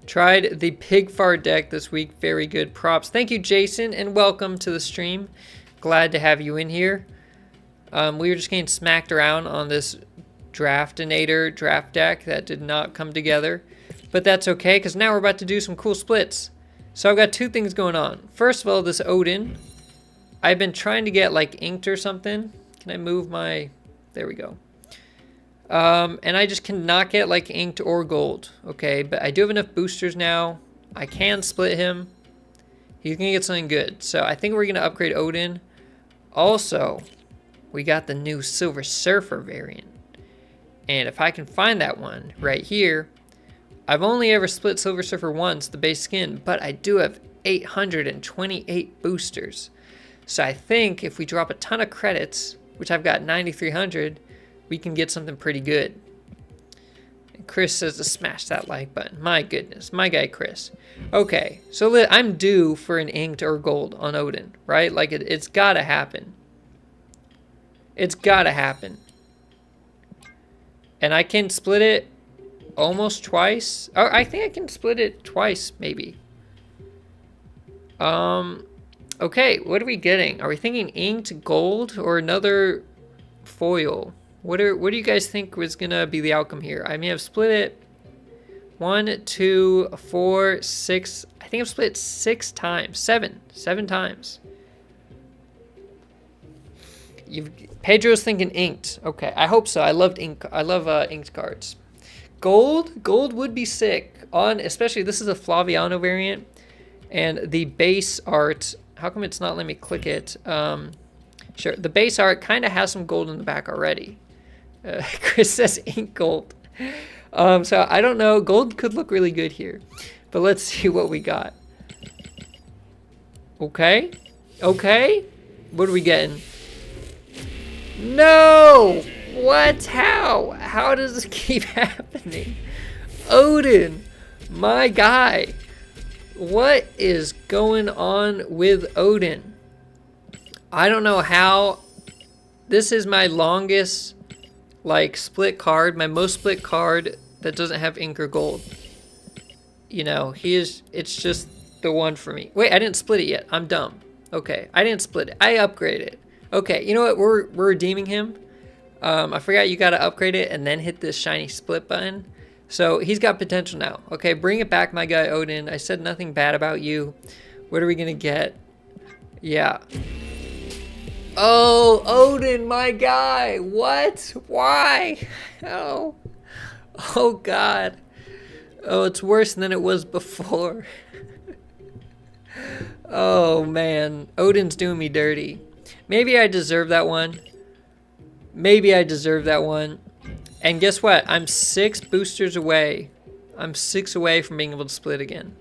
Speaker 1: Tried the Pigfar deck this week. Very good props. Thank you, Jason, and welcome to the stream. Glad to have you in here. We were just getting smacked around on this Draftanator draft deck that did not come together. But that's okay, because now we're about to do some cool splits. So I've got two things going on. First of all, this Odin. I've been trying to get like inked or something. Can I move my... There we go. And I just cannot get like inked or gold. Okay, but I do have enough boosters now. I can split him. He's going to get something good. So I think we're going to upgrade Odin. Also, we got the new Silver Surfer variant. And if I can find that one right here... I've only ever split Silver Surfer once, the base skin, but I do have 828 boosters. So I think if we drop a ton of credits, which I've got 9,300, we can get something pretty good. And Chris says to smash that like button. My goodness, my guy Chris. Okay, so I'm due for an inked or gold on Odin, right? Like it's gotta happen. It's gotta happen. And I can split it almost twice. Oh, I think I can split it twice, maybe. Okay, what are we getting? Are we thinking inked gold or another foil? What do you guys think was gonna be the outcome here? I mean, I've split it 1, 2, 4, 6. I think I've split it 6 times. 7 times. Pedro's thinking inked. Okay, I hope so. I love inked cards. Gold would be sick on, especially this is a Flaviano variant, and the base art. How come it's not letting me click it? Sure, the base art kind of has some gold in the back already. Chris says ink gold. So I don't know. Gold could look really good here, but let's see what we got. Okay, what are we getting? No! What? How? How does this keep happening? Odin, my guy. What is going on with Odin? I don't know how. This is my longest, like, split card, my most split card that doesn't have ink or gold. You know, it's just the one for me. Wait, I didn't split it yet. I'm dumb. Okay, I didn't split it. I upgraded it. Okay, you know what? We're redeeming him. I forgot you got to upgrade it and then hit this shiny split button. So he's got potential now. Okay, bring it back, my guy Odin. I said nothing bad about you. What are we going to get? Yeah. Oh, Odin, my guy. What? Why? Oh. Oh, God. Oh, it's worse than it was before. Oh, man. Odin's doing me dirty. Maybe I deserve that one. Maybe I deserve that one. And guess what? I'm 6 boosters away. I'm 6 away from being able to split again.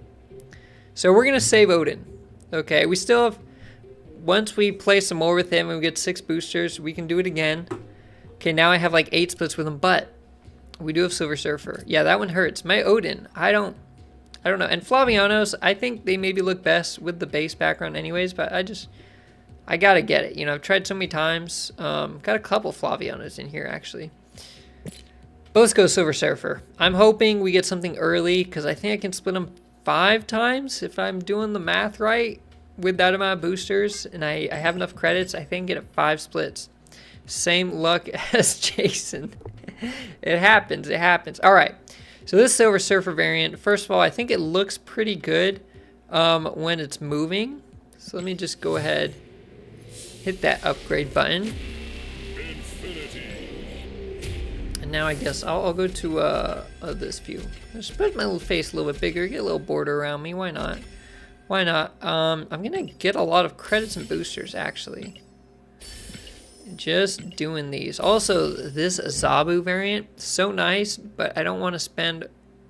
Speaker 1: So we're going to save Odin. Okay, we still have... Once we play some more with him and we get 6 boosters, we can do it again. Okay, now I have like 8 splits with him, but we do have Silver Surfer. Yeah, that one hurts. My Odin, I don't know. And Flavianos, I think they maybe look best with the base background anyways, but I gotta get it. You know, I've tried so many times. Got a couple Flavianos in here, actually. But let's go Silver Surfer. I'm hoping we get something early, because I think I can split them 5 times if I'm doing the math right with that amount of boosters, and I have enough credits. I think I can get 5 splits. Same luck as Jason. It happens. It happens. All right. So this Silver Surfer variant, first of all, I think it looks pretty good when it's moving. So let me just go ahead, hit that upgrade button. And now I guess I'll go to this view. Just put my little face a little bit bigger, get a little border around me. Why not? Why not? I'm gonna get a lot of credits and boosters actually. Just doing these. Also, this Zabu variant, so nice, but I don't want to spend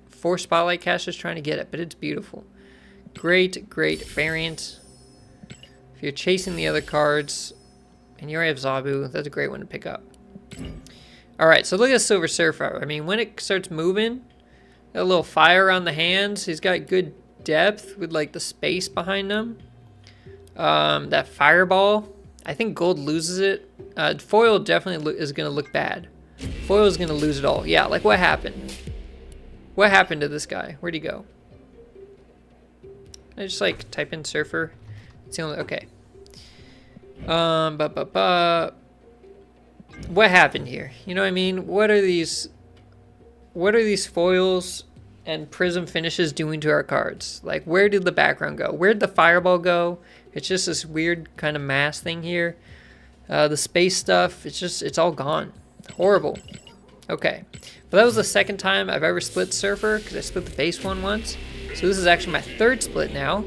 Speaker 1: 4 spotlight caches trying to get it, but it's beautiful. Great, great variant. If you're chasing the other cards and you already have Zabu, that's a great one to pick up. Alright, so look at Silver Surfer. I mean, when it starts moving, got a little fire around the hands. He's got good depth with like the space behind him. That fireball, I think gold loses it. Foil definitely is going to look bad. Foil is going to lose it all. Yeah, like what happened? What happened to this guy? Where'd he go? I just like type in Surfer. It's the only, okay. What happened here? You know what I mean? What are these foils and prism finishes doing to our cards? Like, where did the background go? Where did the fireball go? It's just this weird kind of mass thing here. The space stuff, it's all gone. Horrible. Okay. But that was the second time I've ever split Surfer, because I split the base one once. So this is actually my 3rd split now.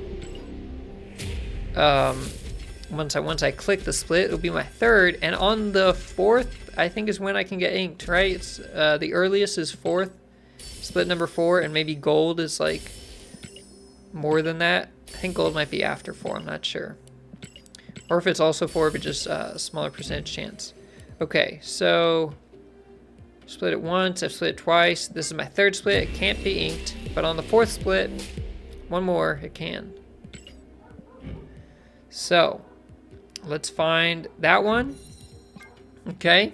Speaker 1: Once I click the split, it'll be my 3rd. And on the 4th, I think is when I can get inked, right? It's the earliest is 4th. Split number 4, and maybe gold is like more than that. I think gold might be after 4, I'm not sure. Or if it's also 4, but just a smaller percentage chance. Okay, so split it once, I've split it twice. This is my 3rd split, it can't be inked. But on the 4th split, one more, it can. So, let's find that one. Okay.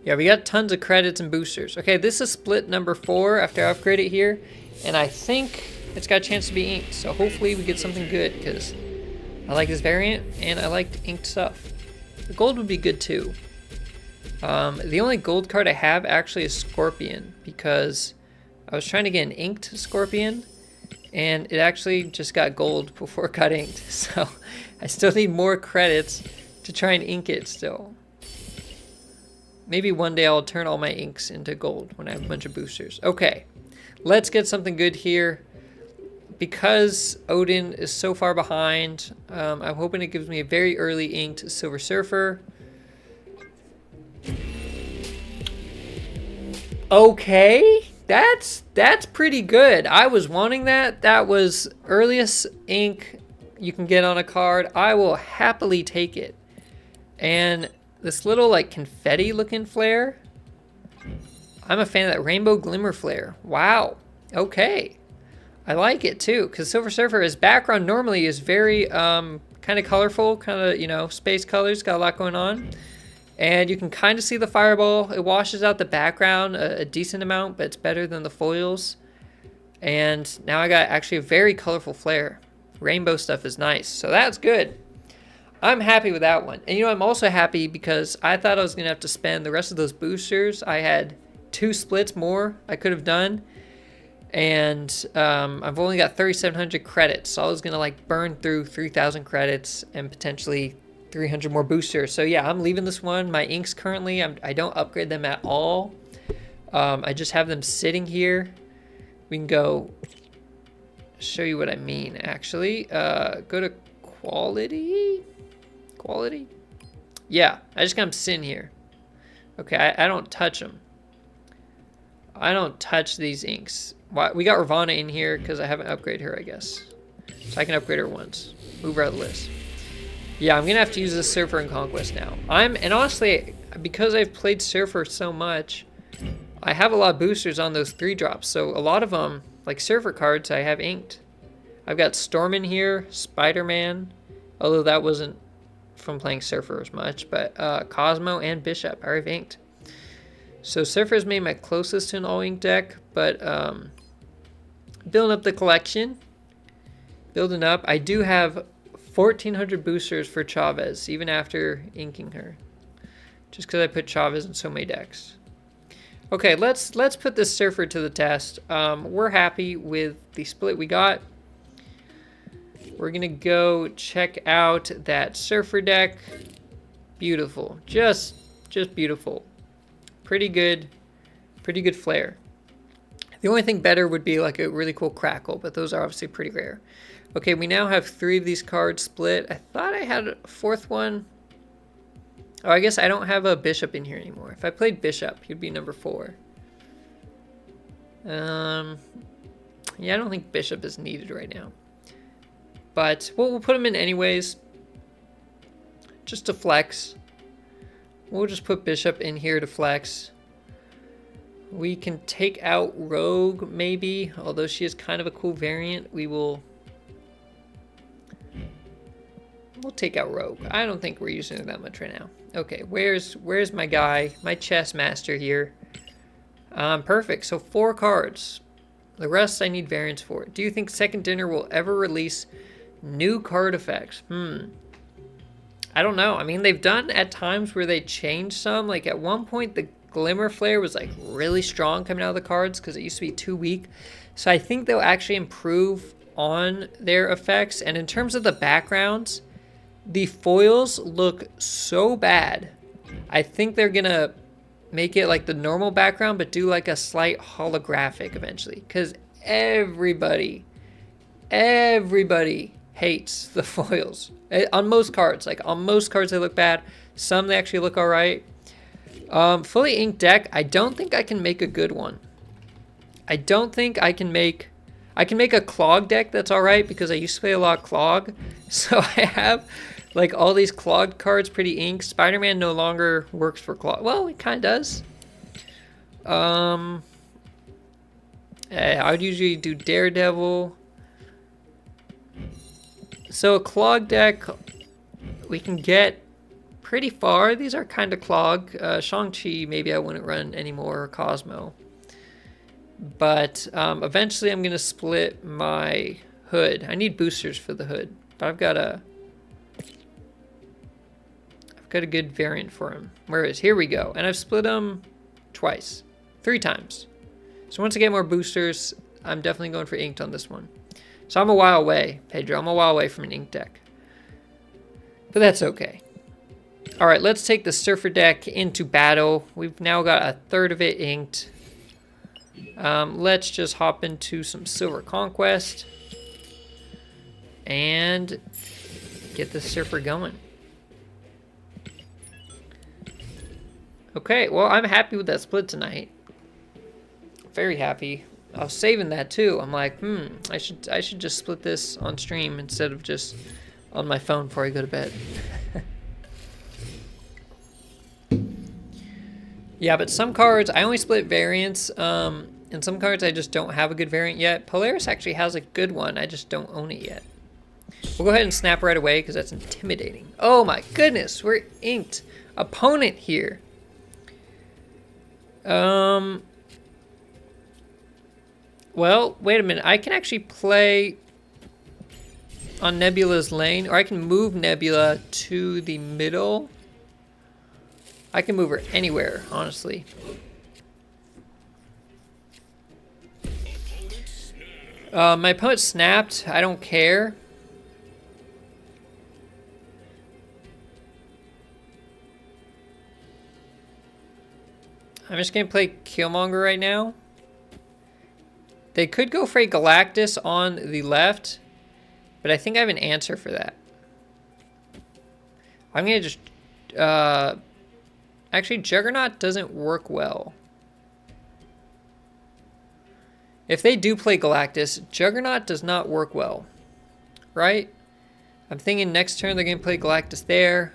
Speaker 1: Yeah, we got tons of credits and boosters. Okay, this is split number 4 after I upgrade it here. And I think it's got a chance to be inked. So hopefully we get something good, because I like this variant and I like inked stuff. The gold would be good too. The only gold card I have actually is Scorpion, because I was trying to get an inked Scorpion and it actually just got gold before it got inked. So I still need more credits to try and ink it still. Maybe one day I'll turn all my inks into gold when I have a bunch of boosters. Okay, let's get something good here. Because Odin is so far behind, I'm hoping it gives me a very early inked Silver Surfer. Okay, that's pretty good. I was wanting that. That was earliest ink you can get on a card. I will happily take it. And this little like confetti looking flare, I'm a fan of that rainbow glimmer flare. Wow. Okay. I like it too, because Silver Surfer, his background normally is very kind of colorful, kind of, you know, space colors, got a lot going on. And you can kind of see the fireball. It washes out the background a decent amount, but it's better than the foils. And now I got actually a very colorful flare. Rainbow stuff is nice, so that's good. I'm happy with that one. And you know, I'm also happy because I thought I was going to have to spend the rest of those boosters. I had 2 splits more I could have done. And I've only got 3,700 credits, so I was gonna like burn through 3,000 credits and potentially 300 more boosters. So yeah, I'm leaving this one. My inks currently, I don't upgrade them at all. I just have them sitting here. We can go show you what I mean actually. Go to quality. Yeah, I just got them sitting here. Okay, I don't touch them. I don't touch these inks. We got Ravana in here because I haven't upgraded her, I guess. So I can upgrade her once. Move her out of the list. Yeah, I'm going to have to use this Surfer in Conquest now. And honestly, because I've played Surfer so much, I have a lot of boosters on those 3-drops. So a lot of them, like Surfer cards, I have inked. I've got Storm in here, Spider-Man, although that wasn't from playing Surfer as much, but Cosmo and Bishop I have inked. So Surfer's made my closest to an all-ink deck, but building up the collection. Building up. I do have 1,400 boosters for Chavez, even after inking her. Just because I put Chavez in so many decks. Okay, let's put this Surfer to the test. We're happy with the split we got. We're going to go check out that Surfer deck. Beautiful. Just beautiful. Pretty good flare. The only thing better would be like a really cool crackle, but those are obviously pretty rare. Okay, we now have 3 of these cards split. I thought I had a 4th one. Oh, I guess I don't have a Bishop in here anymore. If I played Bishop, he'd be number 4. Yeah, I don't think Bishop is needed right now. But we'll put him in anyways. Just to flex. We'll just put Bishop in here to flex. We can take out Rogue, maybe. Although she is kind of a cool variant, we'll take out Rogue. I don't think we're using her that much right now. Okay, where's my guy? My chess master here. Perfect. So 4 cards. The rest I need variants for. Do you think Second Dinner will ever release new card effects? I don't know. I mean, they've done at times where they change some. Like at one point, the Glimmer Flare was like really strong coming out of the cards because it used to be too weak. So I think they'll actually improve on their effects. And in terms of the backgrounds, the foils look so bad. I think they're gonna make it like the normal background, but do like a slight holographic eventually. Because everybody hates the foils on most cards. Like on most cards they look bad, some they actually look all right. Fully inked deck, I don't think I can make a good one. I don't think I can make a clog deck that's all right, because I used to play a lot of clog. So I have like all these clogged cards pretty inked. Spider-Man no longer works for clog. Well, it kind of does. I would usually do Daredevil. So a clog deck, we can get pretty far. These are kind of clog. Shang-Chi, maybe I wouldn't run anymore, or Cosmo. But eventually I'm going to split my hood. I need boosters for the hood, but I've got a good variant for him. Where is? Here we go. And I've split them twice. 3 times. So once I get more boosters, I'm definitely going for inked on this one. So I'm a while away, Pedro. I'm a while away from an ink deck. But that's okay. All right, let's take the Surfer deck into battle. We've now got a third of it inked. Let's just hop into some Silver Conquest and get the Surfer going. Okay, well, I'm happy with that split tonight. Very happy. I was saving that too. I'm like, I should just split this on stream instead of just on my phone before I go to bed. Yeah, but some cards, I only split variants, and some cards I just don't have a good variant yet. Polaris actually has a good one, I just don't own it yet. We'll go ahead and snap right away because that's intimidating. Oh my goodness, we're inked. Opponent here. Well, wait a minute. I can actually play on Nebula's lane, or I can move Nebula to the middle. I can move her anywhere, honestly. My opponent snapped. I don't care. I'm just going to play Killmonger right now. They could go for a Galactus on the left, but I think I have an answer for that. I'm going to just... actually, Juggernaut doesn't work well. If they do play Galactus, Juggernaut does not work well. Right? I'm thinking next turn they're going to play Galactus there.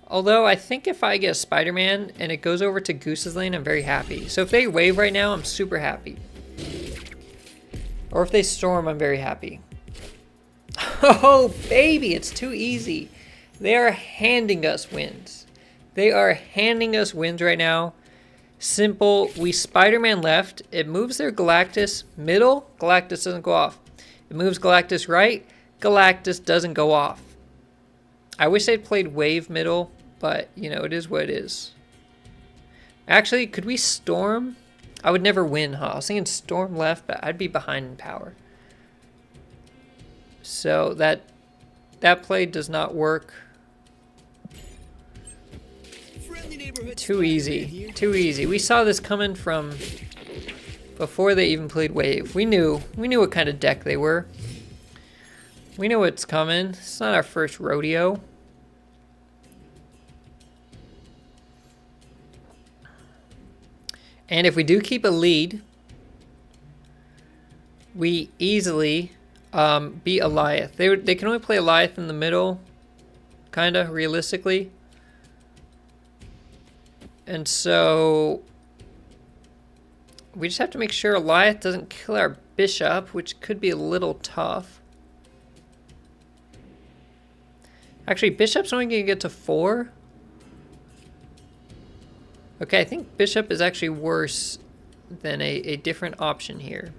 Speaker 1: Although, I think if I get a Spider-Man and it goes over to Goose's lane, I'm very happy. So if they wave right now, I'm super happy. Or if they storm, I'm very happy. Oh, baby, it's too easy. They are handing us wins. They are handing us wins right now. Simple. We Spider-Man left. It moves their Galactus middle. Galactus doesn't go off. It moves Galactus right. Galactus doesn't go off. I wish they'd played wave middle, but, you know, it is what it is. Actually, could we storm? I would never win, huh? I was thinking storm left, but I'd be behind in power. So that play does not work. Too easy. Too easy. We saw this coming from before they even played wave. We knew what kind of deck they were. We know what's coming. It's not our first rodeo. And if we do keep a lead, we easily beat Eliath. They can only play Eliath in the middle, kind of, realistically. And so we just have to make sure Eliath doesn't kill our bishop, which could be a little tough. Actually, bishop's only going to get to 4. Okay, I think bishop is actually worse than a different option here.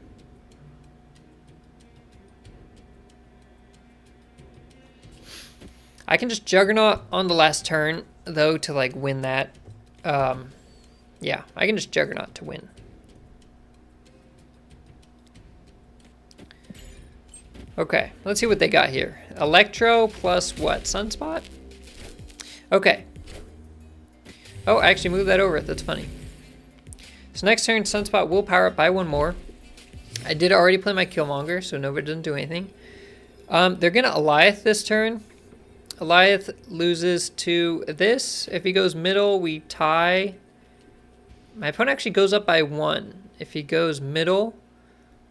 Speaker 1: I can just Juggernaut on the last turn, though, to, like, win that. Yeah, I can just Juggernaut to win. Okay, let's see what they got here. Electro plus what? Sunspot? Okay. Oh, I actually moved that over. That's funny. So next turn, Sunspot will power up by 1 more. I did already play my Killmonger, so nobody doesn't do anything. They're going to Eliath this turn. Eliath loses to this. If he goes middle, we tie. My opponent actually goes up by 1 if he goes middle.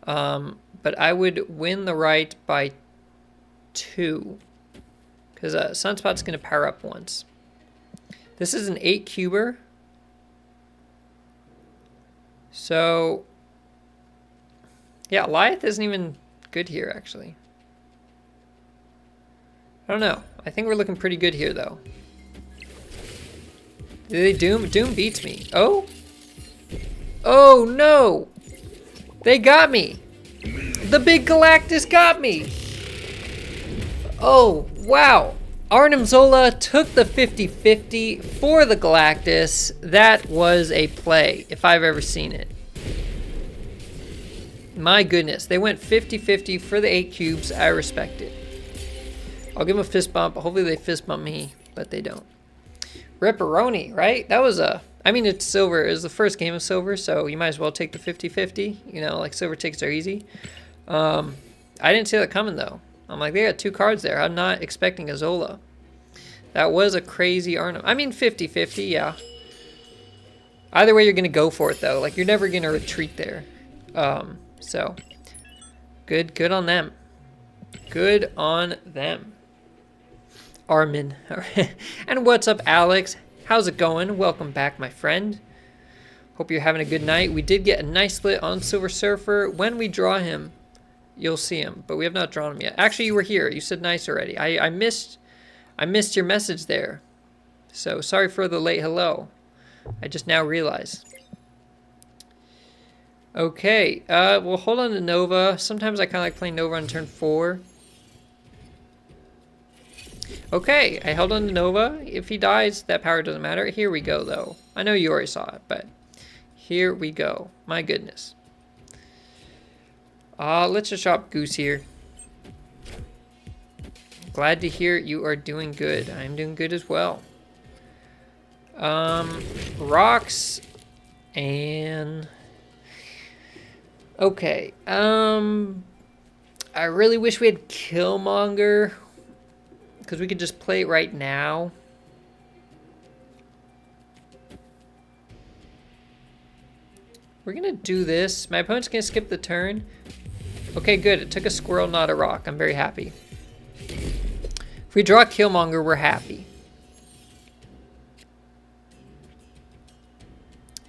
Speaker 1: But I would win the right by 2. Because Sunspot's going to power up once. This is an 8 cuber. So, yeah, Eliath isn't even good here, actually. I don't know. I think we're looking pretty good here, though. Did they Doom? Doom beats me. Oh? Oh, no! They got me. The big Galactus got me. Oh, wow. Arnim Zola took the 50-50 for the Galactus. That was a play, if I've ever seen it. My goodness, they went 50-50 for the 8 cubes. I respect it. I'll give them a fist bump. Hopefully they fist bump me, but they don't. Ripperoni, right? That was a... I mean, it's silver. It was the first game of silver, so you might as well take the 50-50. You know, like silver tickets are easy. I didn't see that coming, though. I'm like, they got 2 cards there. I'm not expecting a Zola. That was a crazy Arnim. I mean, 50-50, yeah. Either way, you're going to go for it, though. Like, you're never going to retreat there. So, good on them. Good on them. Armin. And what's up, Alex? How's it going? Welcome back, my friend. Hope you're having a good night. We did get a nice split on Silver Surfer. When we draw him, you'll see him, but we have not drawn him yet. Actually, you were here. You said nice already. I missed your message there. So sorry for the late hello. I just now realized. Okay, we'll hold on to Nova. Sometimes I kind of like playing Nova on turn 4. Okay, I held on to Nova. If he dies, that power doesn't matter. Here we go, though. I know you already saw it, but here we go. My goodness. Let's just shop Goose here. Glad to hear you are doing good. I'm doing good as well. Rocks and... Okay, I really wish we had Killmonger, because we could just play it right now. We're gonna do this. My opponent's gonna skip the turn. Okay, good. It took a squirrel, not a rock. I'm very happy. If we draw Killmonger, we're happy.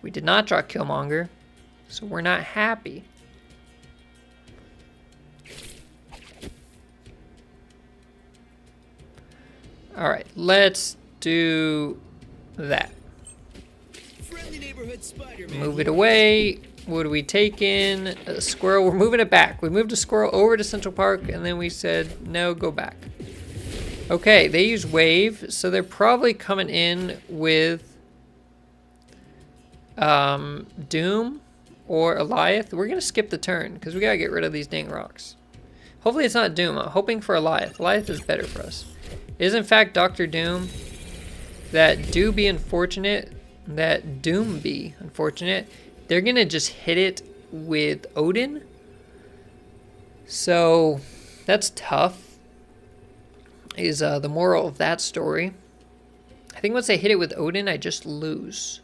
Speaker 1: We did not draw Killmonger, so we're not happy. Alright, let's do that. Move it away. What are we taking? A squirrel. We're moving it back. We moved a squirrel over to Central Park, and then we said, no, go back. Okay, they use wave, so they're probably coming in with Doom or Eliath. We're going to skip the turn, because we got to get rid of these dang rocks. Hopefully it's not Doom. I'm hoping for Eliath. Eliath is better for us. It is in fact Dr. Doom. That do be unfortunate. That Doom be unfortunate. They're going to just hit it with Odin. So that's tough. Is the moral of that story. I think once they hit it with Odin, I just lose.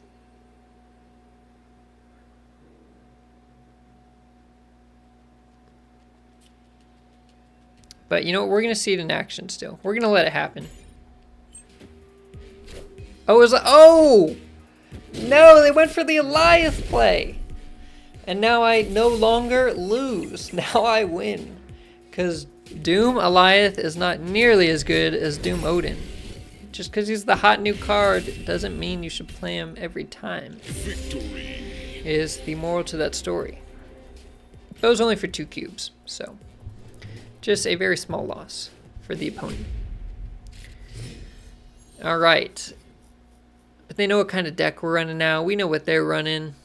Speaker 1: But you know what? We're going to see it in action still. We're going to let it happen. Oh, it was like, oh! No, they went for the Eliath play. And now I no longer lose. Now I win. Because Doom Eliath is not nearly as good as Doom Odin. Just because he's the hot new card doesn't mean you should play him every time. Victory is the moral to that story. But it was only for 2 cubes, so... just a very small loss for the opponent. All right. But they know what kind of deck we're running now. We know what they're running.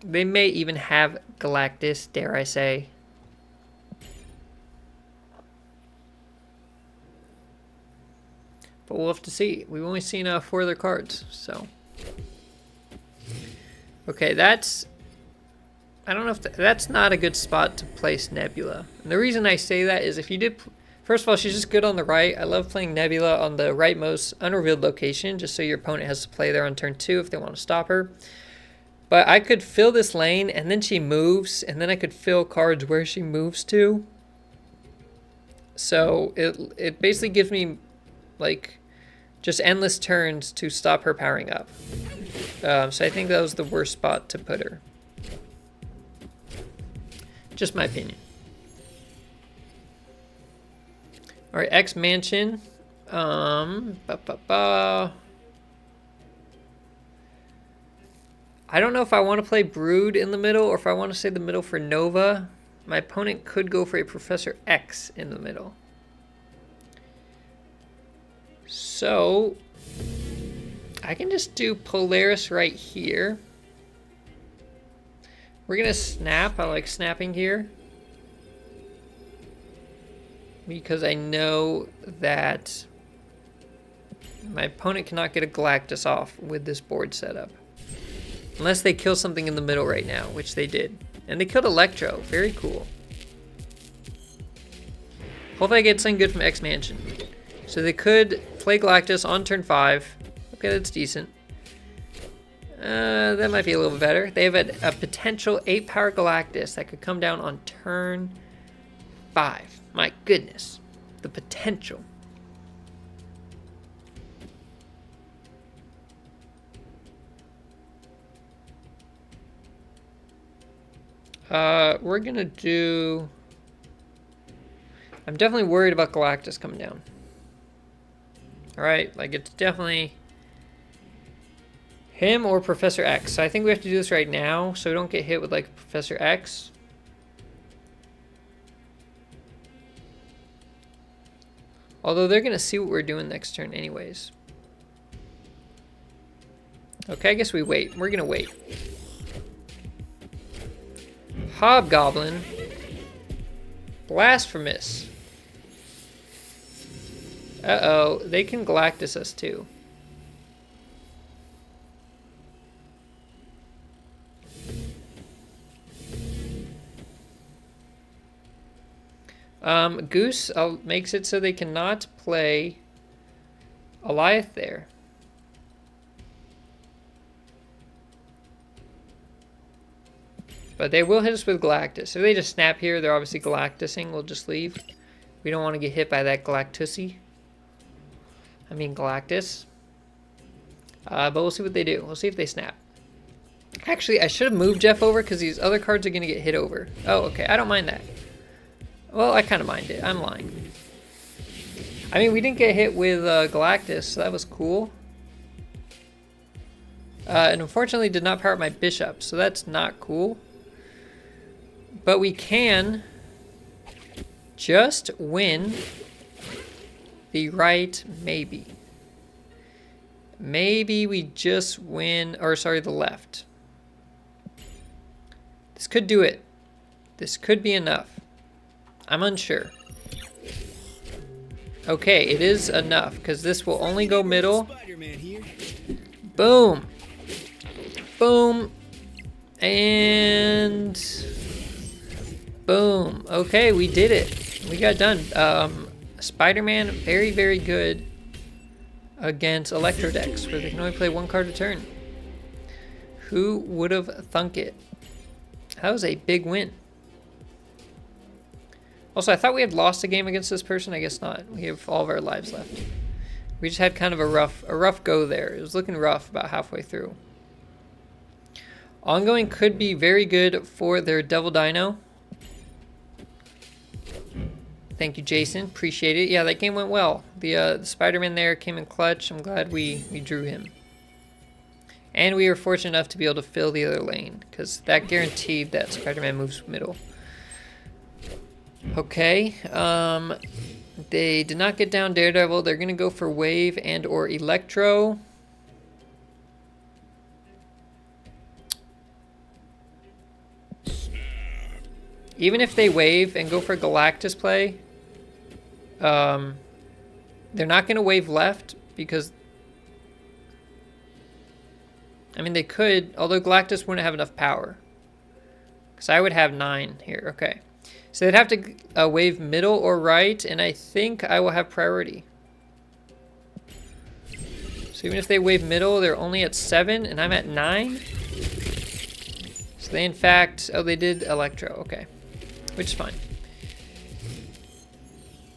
Speaker 1: They may even have Galactus, dare I say. But we'll have to see. We've only seen 4 other cards, so. Okay, that's... I don't know if that's not a good spot to place Nebula. And the reason I say that is if you did... First of all, she's just good on the right. I love playing Nebula on the rightmost unrevealed location, just so your opponent has to play there on turn 2 if they want to stop her. But I could fill this lane, and then she moves, and then I could fill cards where she moves to. So it basically gives me, like, just endless turns to stop her powering up. So I think that was the worst spot to put her. Just my opinion. All right, X Mansion. I I don't know if I want to play Brood in the middle or if I want to save the middle for Nova. My opponent could go for a Professor X in the middle. So I can just do Polaris right here. We're going to snap. I like snapping here, because I know that my opponent cannot get a Galactus off with this board setup. Unless they kill something in the middle right now, which they did. And they killed Electro. Very cool. Hopefully I get something good from X-Mansion. So they could play Galactus on turn 5. Okay, that's decent. That might be a little bit better. They have a potential 8-power Galactus that could come down on turn 5. My goodness. The potential. We're gonna do... I'm definitely worried about Galactus coming down. Alright, like it's definitely him or Professor X. So I think we have to do this right now so we don't get hit with like Professor X. Although they're gonna see what we're doing next turn anyways. Okay, I guess we wait. We're gonna wait. Hobgoblin. Blasphemous. Uh-oh, they can Galactus us too. Goose makes it so they cannot play Goliath there. But they will hit us with Galactus. If they just snap here, they're obviously Galactusing. We'll just leave. We don't want to get hit by that Galactussy. I mean Galactus. But we'll see what they do. We'll see if they snap. Actually, I should have moved Jeff over because these other cards are going to get hit over. Oh, okay. I don't mind that. Well, I kind of mind it. I'm lying. I mean, we didn't get hit with Galactus, so that was cool. And unfortunately did not power up my bishop, so that's not cool. But we can just win the right, maybe. Maybe we just win, or sorry, the left. This could do it. This could be enough. I'm unsure. Okay, it is enough, because this will only go middle. Boom. Boom. And boom. Okay, we did it. We got done. Spider-Man, very, very good against Electro decks, where they can only play one card a turn. Who would have thunk it? That was a big win. Also, I thought we had lost a game against this person. I guess not. We have all of our lives left. We just had kind of a rough go there. It was looking rough about halfway through. Ongoing could be very good for their Devil Dino. Thank you, Jason. Appreciate it. Yeah, that game went well. The Spider-Man there came in clutch. I'm glad we drew him. And we were fortunate enough to be able to fill the other lane, because that guaranteed that Spider-Man moves middle. Okay. They did not get down Daredevil. They're going to go for Wave and or Electro. Even if they wave and go for Galactus play, they're not going to wave left because, I mean, they could, although Galactus wouldn't have enough power. Because I would have 9 here. Okay. So they'd have to wave middle or right, and I think I will have priority. So even if they wave middle, they're only at 7, and I'm at 9. So they, in fact, oh, they did Electro. Okay. Which is fine.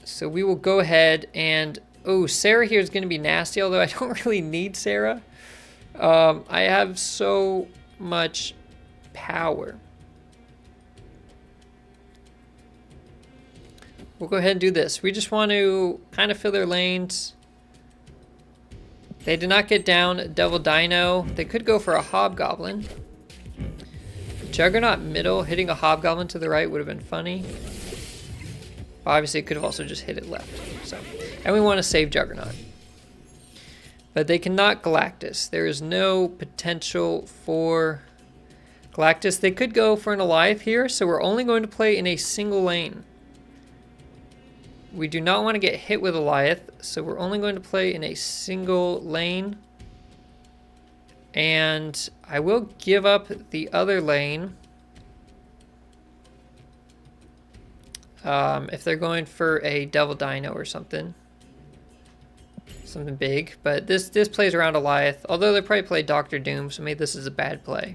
Speaker 1: So we will go ahead and... Oh, Sarah here is going to be nasty, although I don't really need Sarah. I have so much power. We'll go ahead and do this. We just want to kind of fill their lanes. They did not get down Devil Dino. They could go for a Hobgoblin. Juggernaut middle, hitting a Hobgoblin to the right would have been funny. Obviously, it could have also just hit it left. So, and we want to save Juggernaut. But they cannot Galactus. There is no potential for Galactus. They could go for an Alioth here, so we're only going to play in a single lane. We do not want to get hit with Alioth, so we're only going to play in a single lane. And I will give up the other lane if they're going for a Devil Dino or something. Something big. But this plays around Alioth, although they probably play Doctor Doom, so maybe this is a bad play.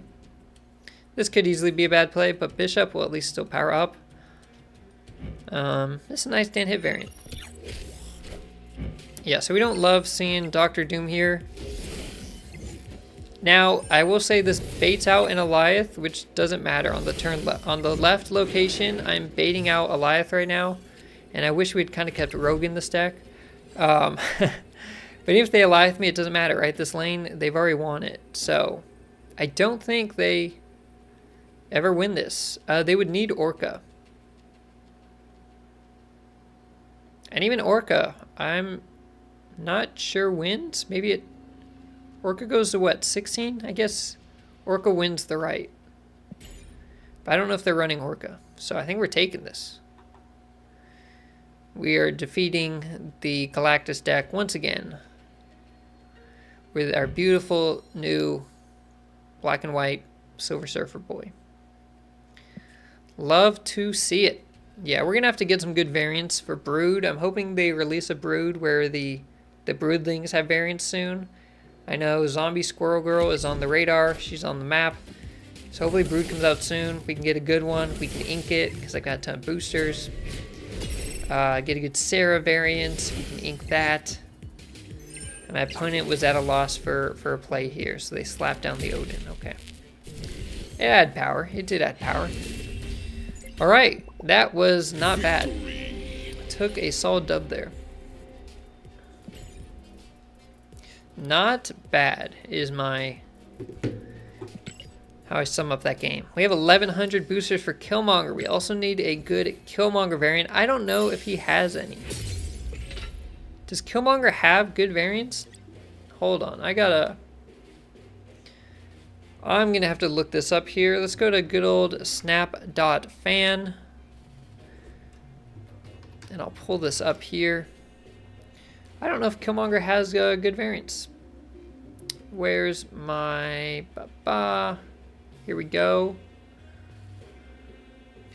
Speaker 1: This could easily be a bad play, but Bishop will at least still power up. This is a nice Dan hit variant. Yeah, so we don't love seeing Doctor Doom here. Now, I will say this baits out an Alioth, which doesn't matter on the turn on the left location. I'm baiting out Alioth right now, and I wish we'd kind of kept Rogue in the stack. But even if they Alioth me, it doesn't matter, right? This lane, they've already won it, so I don't think they ever win this. They would need Orca. And even Orca, I'm not sure wins. Maybe it... Orca goes to what, 16? I guess Orca wins the right. But I don't know if they're running Orca. So I think we're taking this. We are defeating the Galactus deck once again. With our beautiful new black and white Silver Surfer boy. Love to see it. Yeah, we're going to have to get some good variants for Brood. I'm hoping they release a Brood where the Broodlings have variants soon. I know Zombie Squirrel Girl is on the radar. She's on the map. So hopefully Brood comes out soon. We can get a good one. We can ink it because I got a ton of boosters. Get a good Sarah variant. We can ink that. And my opponent was at a loss for a play here. So they slapped down the Odin. Okay. It had power. It did add power. Alright. That was not bad. Took a solid dub there. Not bad is my how I sum up that game. We have 1,100 boosters for Killmonger. We also need a good Killmonger variant. I don't know if he has any. Does Killmonger have good variants? Hold on, I'm gonna have to look this up here. Let's go to good old snap.fan. And I'll pull this up here. I don't know if Killmonger has good variants. Where's my... Here we go.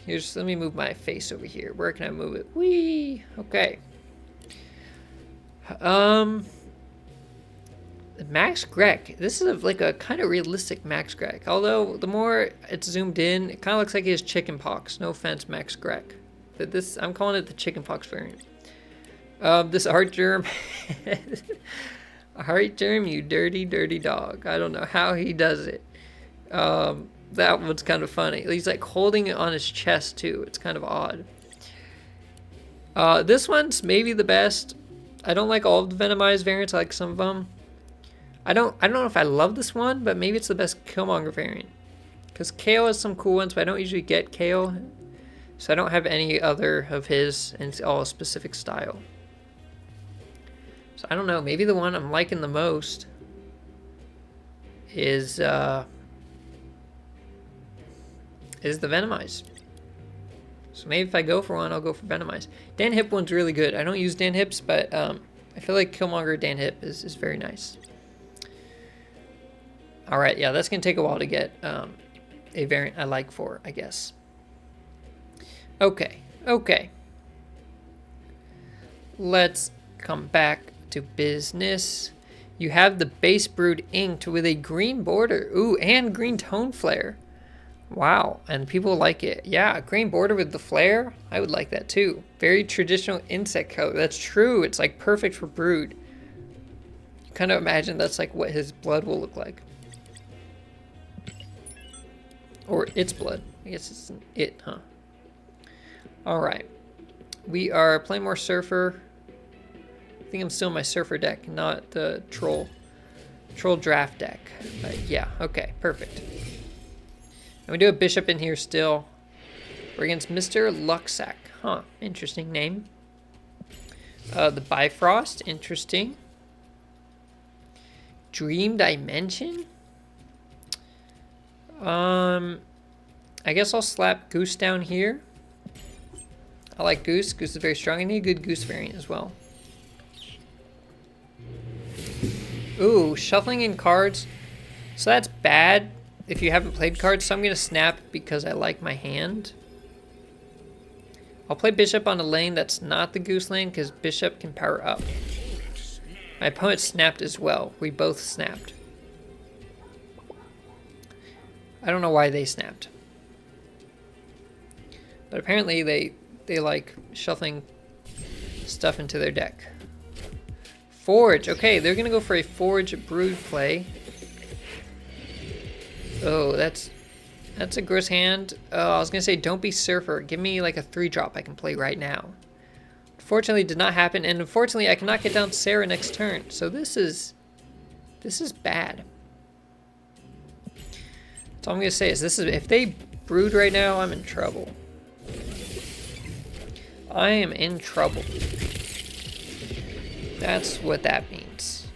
Speaker 1: Let me move my face over here. Where can I move it? Whee! Okay. Max Greg. This is like a kind of realistic Max Greg. Although, the more it's zoomed in, it kind of looks like he has chicken pox. No offense, Max Greg. I'm calling it the chicken pox variant. This Art Germ. Art Germ, you dirty, dirty dog. I don't know how he does it. That one's kind of funny. He's like holding it on his chest too. It's kind of odd. This one's maybe the best. I don't like all of the Venomized variants. I like some of them. I don't know if I love this one, but maybe it's the best Killmonger variant. Because Kale has some cool ones, but I don't usually get Kale. So I don't have any other of his, and it's all a specific style. So I don't know, maybe the one I'm liking the most is the Venomized. So maybe if I go for one, I'll go for Venomized. Dan Hip one's really good. I don't use Dan Hips, but I feel like Killmonger Dan Hip is very nice. Alright, yeah, that's going to take a while to get a variant I like for, I guess. Okay. Let's come back to business. You have the base Brood inked with a green border. Ooh, and green tone flare. Wow, and people like it. Yeah, green border with the flare. I would like that too. Very traditional insect color. That's true. It's like perfect for Brood. You kind of imagine that's like what his blood will look like. Or its blood. I guess it's an it, huh? Alright. We are playing more Surfer. I think I'm still in my Surfer deck, not the Troll draft deck. But yeah, okay, perfect. And we do have Bishop in here still. We're against Mr. Luxac. Huh, interesting name. The Bifrost, interesting. Dream Dimension? I guess I'll slap Goose down here. I like Goose. Goose is very strong. I need a good Goose variant as well. Ooh, shuffling in cards. So that's bad if you haven't played cards. So I'm going to snap because I like my hand. I'll play Bishop on a lane that's not the Goose lane because Bishop can power up. My opponent snapped as well. We both snapped. I don't know why they snapped. But apparently they like shuffling stuff into their deck. Forge. Okay, they're going to go for a Forge Brood play. Oh, that's a gross hand. Oh, I was going to say don't be Surfer. Give me like a 3-drop I can play right now. Unfortunately, it did not happen. And unfortunately, I cannot get down Sarah next turn. So this is bad. That's all I'm going to say is if they Brood right now, I'm in trouble. I am in trouble. That's what that means.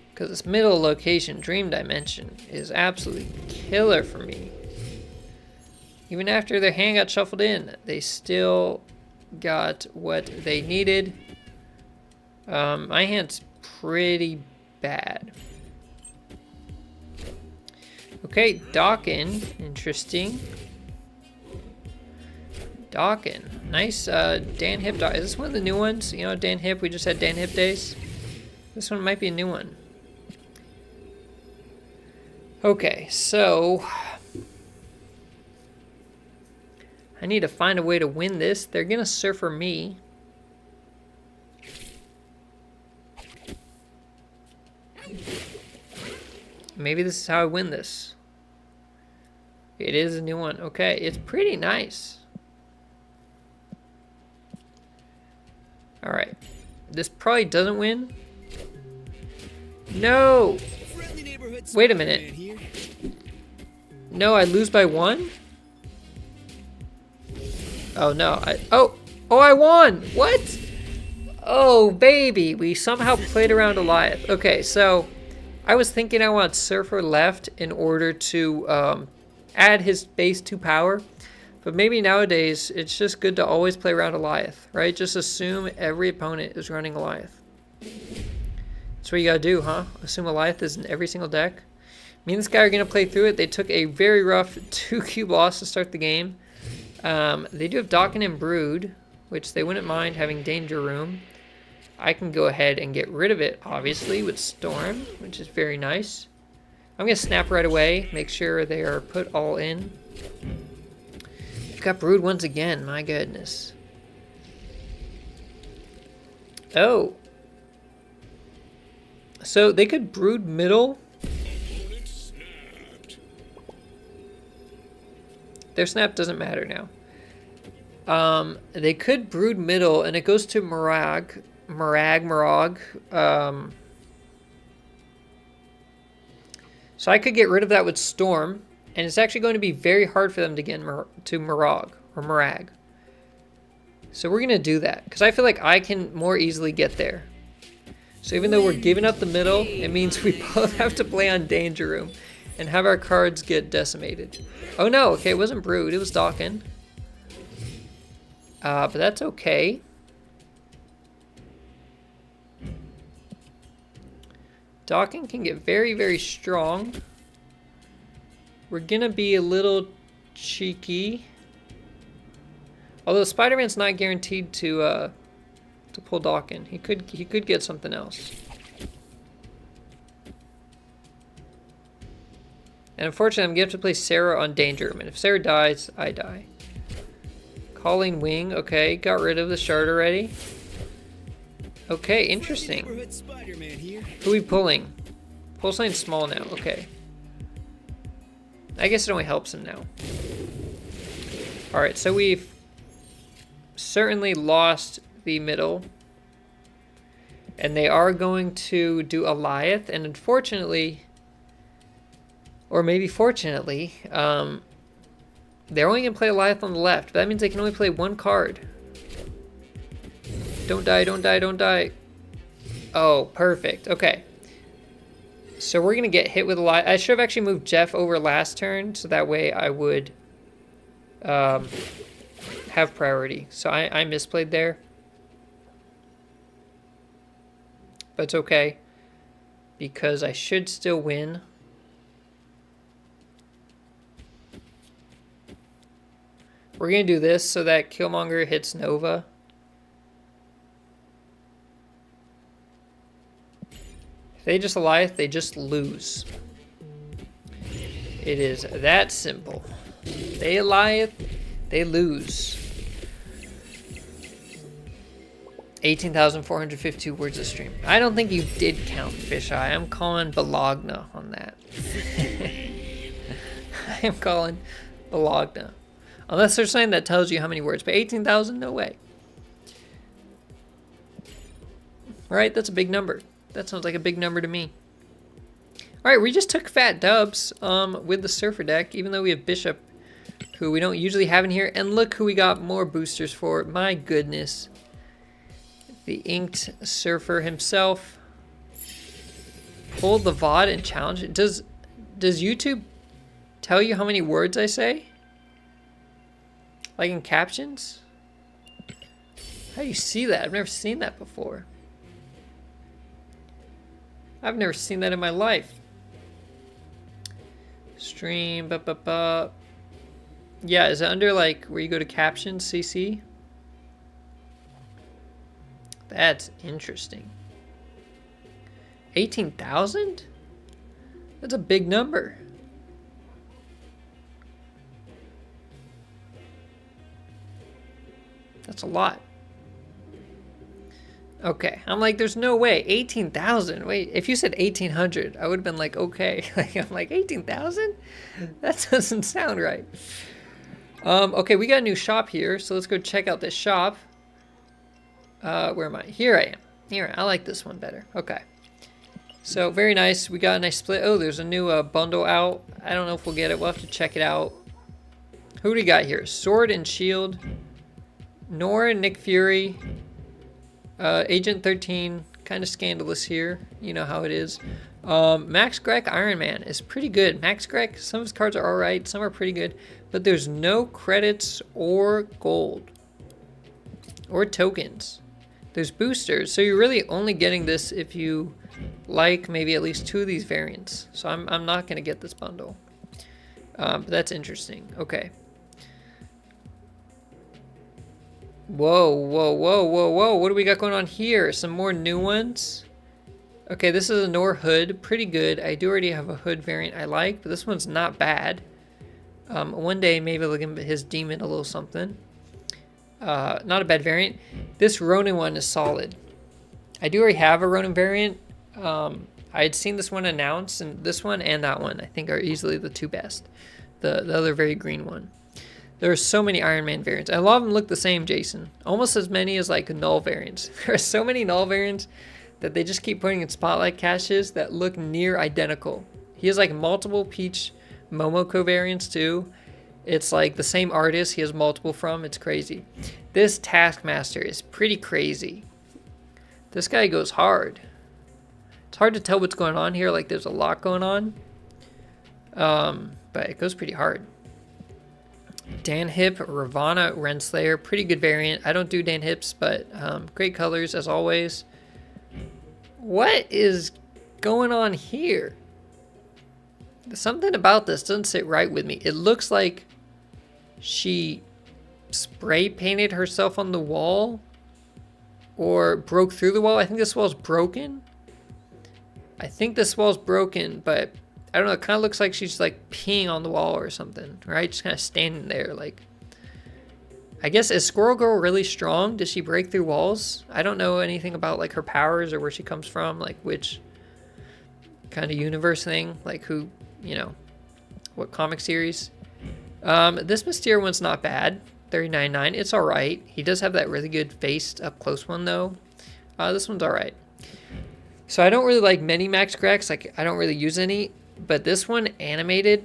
Speaker 1: Because this middle location, Dream Dimension, is absolutely killer for me. Even after their hand got shuffled in, they still got what they needed. My hand's pretty bad. Okay, Dawkin. Interesting. Dawkin. Nice Dan Hip. Is this one of the new ones? You know, Dan Hip. We just had Dan Hip days. This one might be a new one. Okay, so I need to find a way to win this. They're going to Surfer me. Maybe this is how I win this. It is a new one. Okay, it's pretty nice. Alright. This probably doesn't win. No! Wait a minute. No, I lose by 1? Oh no, Oh, I won! What? Oh baby, we somehow played around Goliath. Okay, so I was thinking I want Surfer left in order to add his base 2 power. But maybe nowadays, it's just good to always play around Goliath, right? Just assume every opponent is running Goliath. That's what you gotta do, huh? Assume Goliath is in every single deck. Me and this guy are gonna play through it. They took a very rough 2-cube loss to start the game. They do have Dawkin and Brood, which they wouldn't mind having Danger Room. I can go ahead and get rid of it, obviously, with Storm, which is very nice. I'm gonna snap right away, make sure they are put all in. We've got Brood once again, my goodness. Oh. So they could Brood middle. Their snap doesn't matter now. They could Brood middle, and it goes to Marag. So I could get rid of that with Storm, and it's actually going to be very hard for them to get to Marag. So we're going to do that, because I feel like I can more easily get there. So even though we're giving up the middle, it means we both have to play on Danger Room and have our cards get decimated. Oh no, okay, it wasn't Brood, it was Dawkin. But that's okay. Dawkin can get very, very strong. We're gonna be a little cheeky. Although Spider-Man's not guaranteed to pull Dawkin. He could get something else. And unfortunately, I'm gonna have to play Sarah on Danger Room. And if Sarah dies, I die. Calling Wing, okay, got rid of the shard already. Okay, interesting. Who are we pulling? Pulse line's small now, okay. I guess it only helps him now. Alright, so we've certainly lost the middle. And they are going to do Goliath, and unfortunately, Or maybe fortunately, they're only going to play Goliath on the left. But that means they can only play one card. Don't die, don't die, don't die. Oh, perfect. Okay. So we're going to get hit with a lot. I should have actually moved Jeff over last turn, so that way I would have priority. So I misplayed there. But it's okay, because I should still win. We're going to do this so that Killmonger hits Nova. If they just Goliath, they just lose. It is that simple. They Goliath, they lose. 18,452 words a stream. I don't think you did count, Fisheye. I'm calling Bologna on that. I am calling Bologna. Unless there's something that tells you how many words. But 18,000, no way. Right, that's a big number. That sounds like a big number to me. Alright, we just took fat dubs with the Surfer deck, even though we have Bishop, who we don't usually have in here. And look who we got more boosters for. My goodness. The Inked Surfer himself. Pulled the VOD and challenge it. Does YouTube tell you how many words I say? Like in captions? How do you see that? I've never seen that before. I've never seen that in my life. Stream, Yeah, is it under like where you go to captions, CC? That's interesting. 18,000? That's a big number. That's a lot. Okay, I'm like, there's no way. 18,000. Wait, if you said 1,800, I would have been like, okay. I'm like, 18,000? That doesn't sound right. Okay, we got a new shop here, so let's go check out this shop. Where am I? Here I am. Here, I like this one better. Okay. So, very nice. We got a nice split. Oh, there's a new bundle out. I don't know if we'll get it. We'll have to check it out. Who do we got here? Sword and Shield. Nora, Nick Fury. Agent 13. Kind of scandalous here. You know how it is. Max Grek Iron Man is pretty good. Max Grek, some of his cards are alright. Some are pretty good. But there's no credits or gold. Or tokens. There's boosters. So you're really only getting this if you like maybe at least 2 of these variants. So I'm not going to get this bundle. But that's interesting. Okay. Whoa, whoa, whoa, whoa, whoa. What do we got going on here? Some more new ones. Okay, this is a Nor hood. Pretty good. I do already have a hood variant I like, but this one's not bad. One day maybe I'll give his demon a little something. Not a bad variant. This Ronin one is solid. I do already have a Ronin variant. I had seen this one announced, and this one and that one I think are easily the 2 best. The other very green one. There are so many Iron Man variants. A lot of them look the same, Jason. Almost as many as like null variants. There are so many null variants that they just keep putting in spotlight caches that look near identical. He has like multiple Peach Momoko variants too. It's like the same artist he has multiple from. It's crazy. This Taskmaster is pretty crazy. This guy goes hard. It's hard to tell what's going on here. Like there's a lot going on. But it goes pretty hard. Dan Hip, Ravana, Renslayer. Pretty good variant. I don't do Dan Hips, but great colors as always. What is going on here? Something about this doesn't sit right with me. It looks like she spray painted herself on the wall or broke through the wall. I think this wall's broken. I think this wall's broken, but I don't know. It kind of looks like she's like peeing on the wall or something, right? Just kind of standing there. Like, I guess, is Squirrel Girl really strong? Does she break through walls? I don't know anything about like her powers or where she comes from, like which kind of universe thing, like who, you know, what comic series. This Mysterio one's not bad. 39.9. It's all right. He does have that really good faced up close one though. This one's all right. So I don't really like many Max Grex. Like I don't really use any. But this one animated,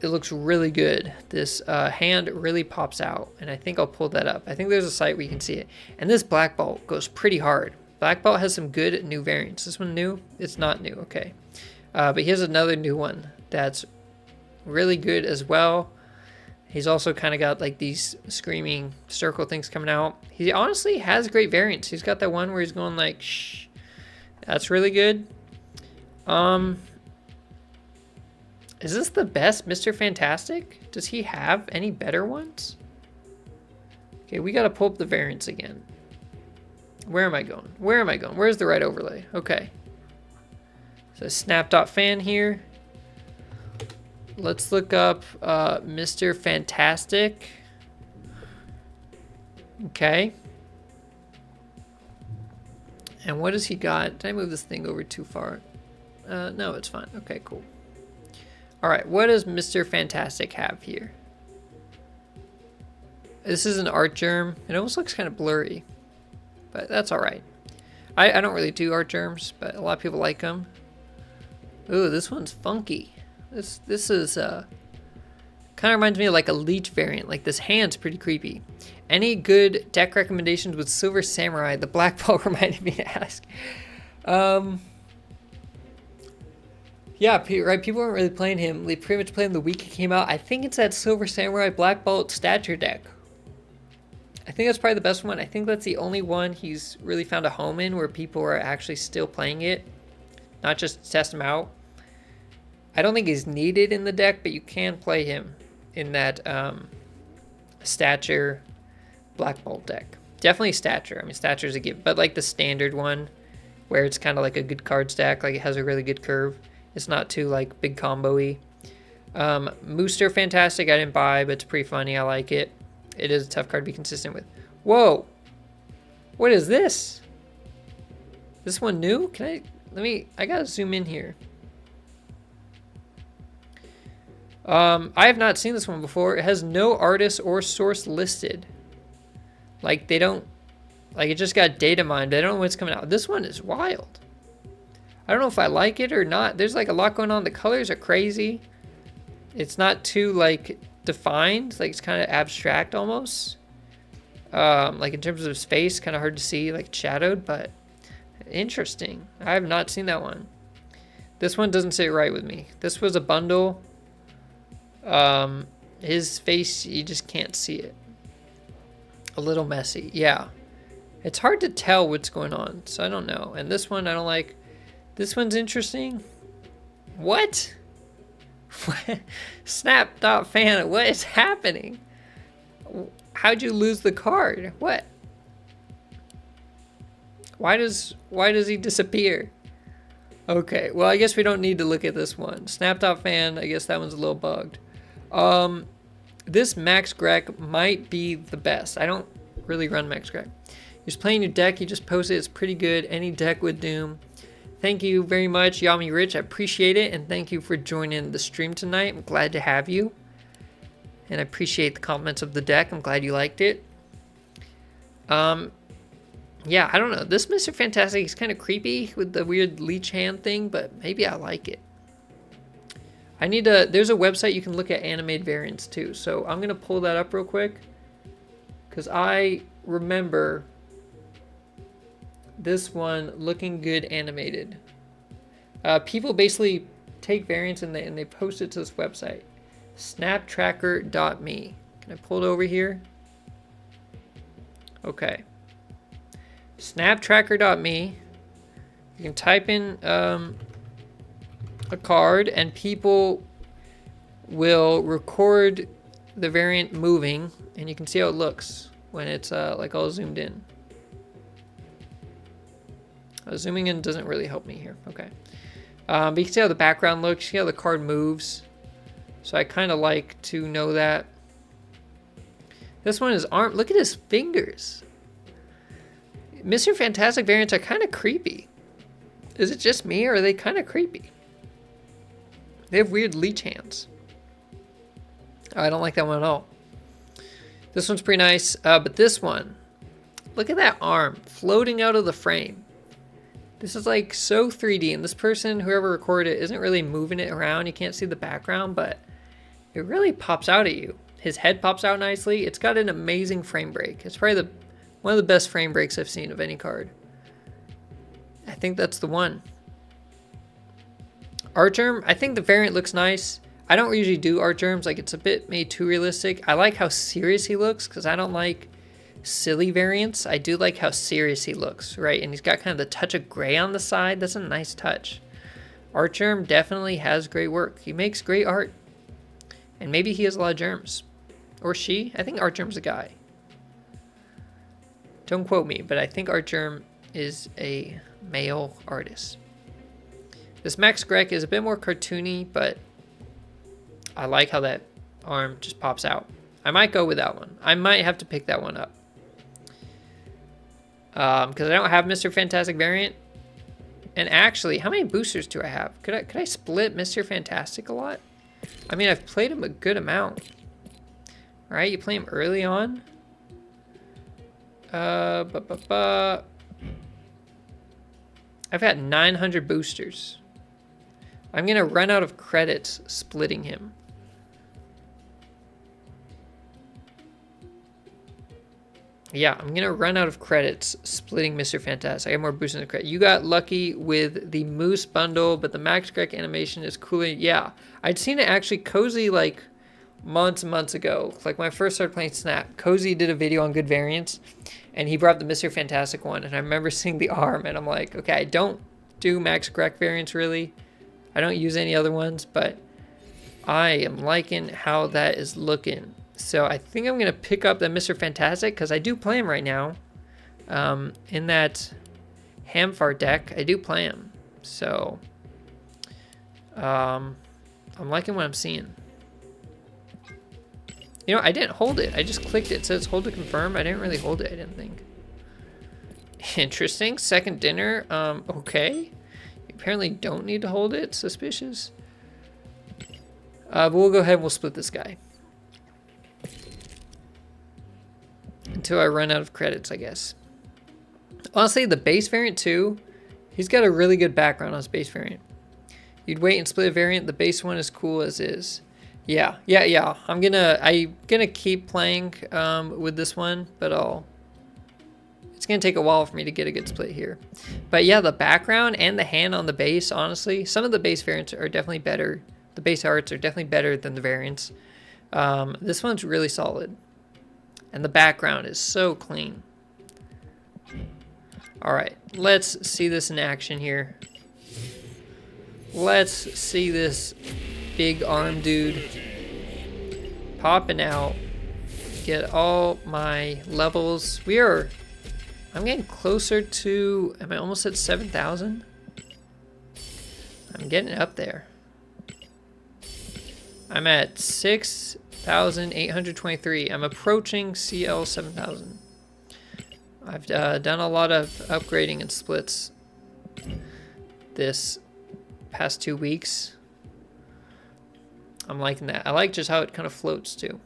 Speaker 1: it looks really good. This hand really pops out, and I think I'll pull that up. I think there's a site where you can see it. And this Black Bolt goes pretty hard. Black Bolt has some good new variants. This one new? It's not new, okay. But here's another new one that's really good as well. He's also kind of got like these screaming circle things coming out. He honestly has great variants. He's got that one where he's going like, shh. That's really good. Is this the best Mr. Fantastic? Does he have any better ones? Okay, we gotta pull up the variants again. Where am I going? Where am I going? Where's the right overlay? Okay. So snap.fan here. Let's look up Mr. Fantastic. Okay. And what has he got? Did I move this thing over too far? No, it's fine. Okay, cool. All right, what does Mr. Fantastic have here? This is an art germ. It almost looks kind of blurry, but that's all right. I don't really do art germs, but a lot of people like them. Ooh, this one's funky. This is kind of reminds me of like a leech variant. Like this hand's pretty creepy. Any good deck recommendations with Silver Samurai? The Black Ball reminded me to ask. Yeah, right. People weren't really playing him. They pretty much played him the week he came out. I think it's that Silver Samurai Black Bolt stature deck. I think that's probably the best one. I think that's the only one he's really found a home in where people are actually still playing it, not just test him out. I don't think he's needed in the deck, but you can play him in that stature Black Bolt deck. Definitely stature. I mean, stature's a given, but like the standard one where it's kind of like a good card stack, like it has a really good curve. It's not too like big combo-y. Mooster Fantastic I didn't buy, but it's pretty funny. I like it. It is a tough card to be consistent with. Whoa! What is this? This one new? I gotta zoom in here. I have not seen this one before. It has no artist or source listed. Like they don't, like it just got data mined. They don't know what's coming out. This one is wild. I don't know if I like it or not. There's like a lot going on. The colors are crazy. It's not too like defined. Like it's kind of abstract almost. Like in terms of space, kind of hard to see, like shadowed, but interesting. I have not seen that one. This one doesn't sit right with me. This was a bundle. His face, you just can't see it. A little messy. Yeah. It's hard to tell what's going on, so I don't know. And this one I don't like. This one's interesting. What? Snap.fan, what is happening? How'd you lose the card? What? Why does he disappear? Okay, well I guess we don't need to look at this one. Snap.fan, I guess that one's a little bugged. This Max Greg might be the best. I don't really run Max Greg. You're just playing your deck, you just posted, it's pretty good. Any deck with Doom. Thank you very much, Yami Rich. I appreciate it, and thank you for joining the stream tonight. I'm glad to have you, and I appreciate the compliments of the deck. I'm glad you liked it. Yeah, I don't know. This Mr. Fantastic is kind of creepy with the weird leech hand thing, but maybe I like it. There's a website you can look at animated variants too, so I'm gonna pull that up real quick, because I remember this one looking good animated. People basically take variants and they post it to this website, snaptracker.me. Can I pull it over here? Okay. Snaptracker.me. You can type in a card and people will record the variant moving, and you can see how it looks when it's like all zoomed in. Zooming in doesn't really help me here. Okay. But you can see how the background looks, see how the card moves. So I kind of like to know that. This one is arm. Look at his fingers. Mr. Fantastic variants are kind of creepy. Is it just me, or are they kind of creepy? They have weird leech hands. I don't like that one at all. This one's pretty nice, but this one, look at that arm floating out of the frame. This is like so 3D, and this person, whoever recorded it, isn't really moving it around. You can't see the background, but it really pops out at you. His head pops out nicely. It's got an amazing frame break. It's probably one of the best frame breaks I've seen of any card. I think that's the one. Artgerm, I think the variant looks nice. I don't usually do Artgerms, like it's a bit made too realistic. I like how serious he looks because I don't like silly variants. I do like how serious he looks, right? And he's got kind of the touch of gray on the side. That's a nice touch. Artgerm definitely has great work. He makes great art. And maybe he has a lot of germs. Or she. I think Artgerm's a guy. Don't quote me, but I think Artgerm is a male artist. This Max Grek is a bit more cartoony, but I like how that arm just pops out. I might go with that one. I might have to pick that one up. Because I don't have Mr. Fantastic variant. And actually, how many boosters do I have? Could I split Mr. Fantastic a lot? I mean, I've played him a good amount. Right? You play him early on. I've got 900 boosters. I'm going to run out of credits splitting him. Yeah, I'm going to run out of credits splitting Mr. Fantastic. I have more boosters than credit. You got lucky with the Moose bundle, but the Max Grek animation is cool. Yeah, I'd seen it actually Cozy like months and months ago. Like when I first started playing Snap, Cozy did a video on good variants, and he brought up the Mr. Fantastic one, and I remember seeing the arm, and I'm like, okay, I don't do Max Grek variants really. I don't use any other ones, but I am liking how that is looking. So I think I'm going to pick up the Mr. Fantastic because I do play him right now. In that Hamfart deck, I do play him. So I'm liking what I'm seeing. You know, I didn't hold it. I just clicked it. It says hold to confirm. I didn't really hold it, I didn't think. Interesting. Second dinner. Okay. You apparently don't need to hold it. Suspicious. But we'll go ahead and we'll split this guy. Until I run out of credits, I guess. Honestly, the base variant too, he's got a really good background on his base variant. You'd wait and split a variant. The base one is cool as is. Yeah. I'm gonna keep playing with this one, but it's gonna take a while for me to get a good split here. But yeah, the background and the hand on the base, honestly, some of the base variants are definitely better. The base arts are definitely better than the variants. This one's really solid. And the background is so clean. All right, let's see this in action here. Let's see this big arm dude popping out. Get all my levels. I'm getting closer to, am I almost at 7,000? I'm getting up there. I'm at 6,823. I'm approaching CL 7,000. I've done a lot of upgrading and splits this past 2 weeks. I'm liking that. I like just how it kind of floats too.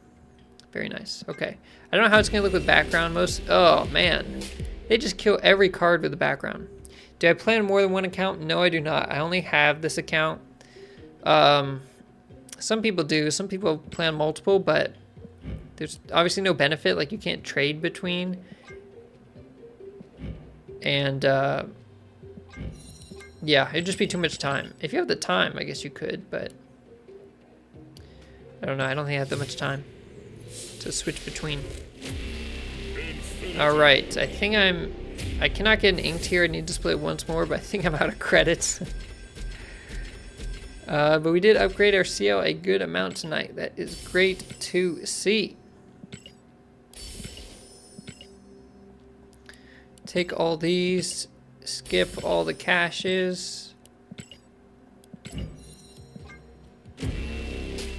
Speaker 1: Very nice. Okay. I don't know how it's going to look with background. Oh man. They just kill every card with the background. Do I play on more than one account? No, I do not. I only have this account. Some people do. Some people play on multiple, but there's obviously no benefit. Like you can't trade between. And yeah, it'd just be too much time. If you have the time, I guess you could, but I don't know. I don't think I have that much time to switch between. All right, I think I cannot get an inked here. I need to split once more, but I think I'm out of credits. But we did upgrade our CL a good amount tonight. That is great to see. Take all these, skip all the caches.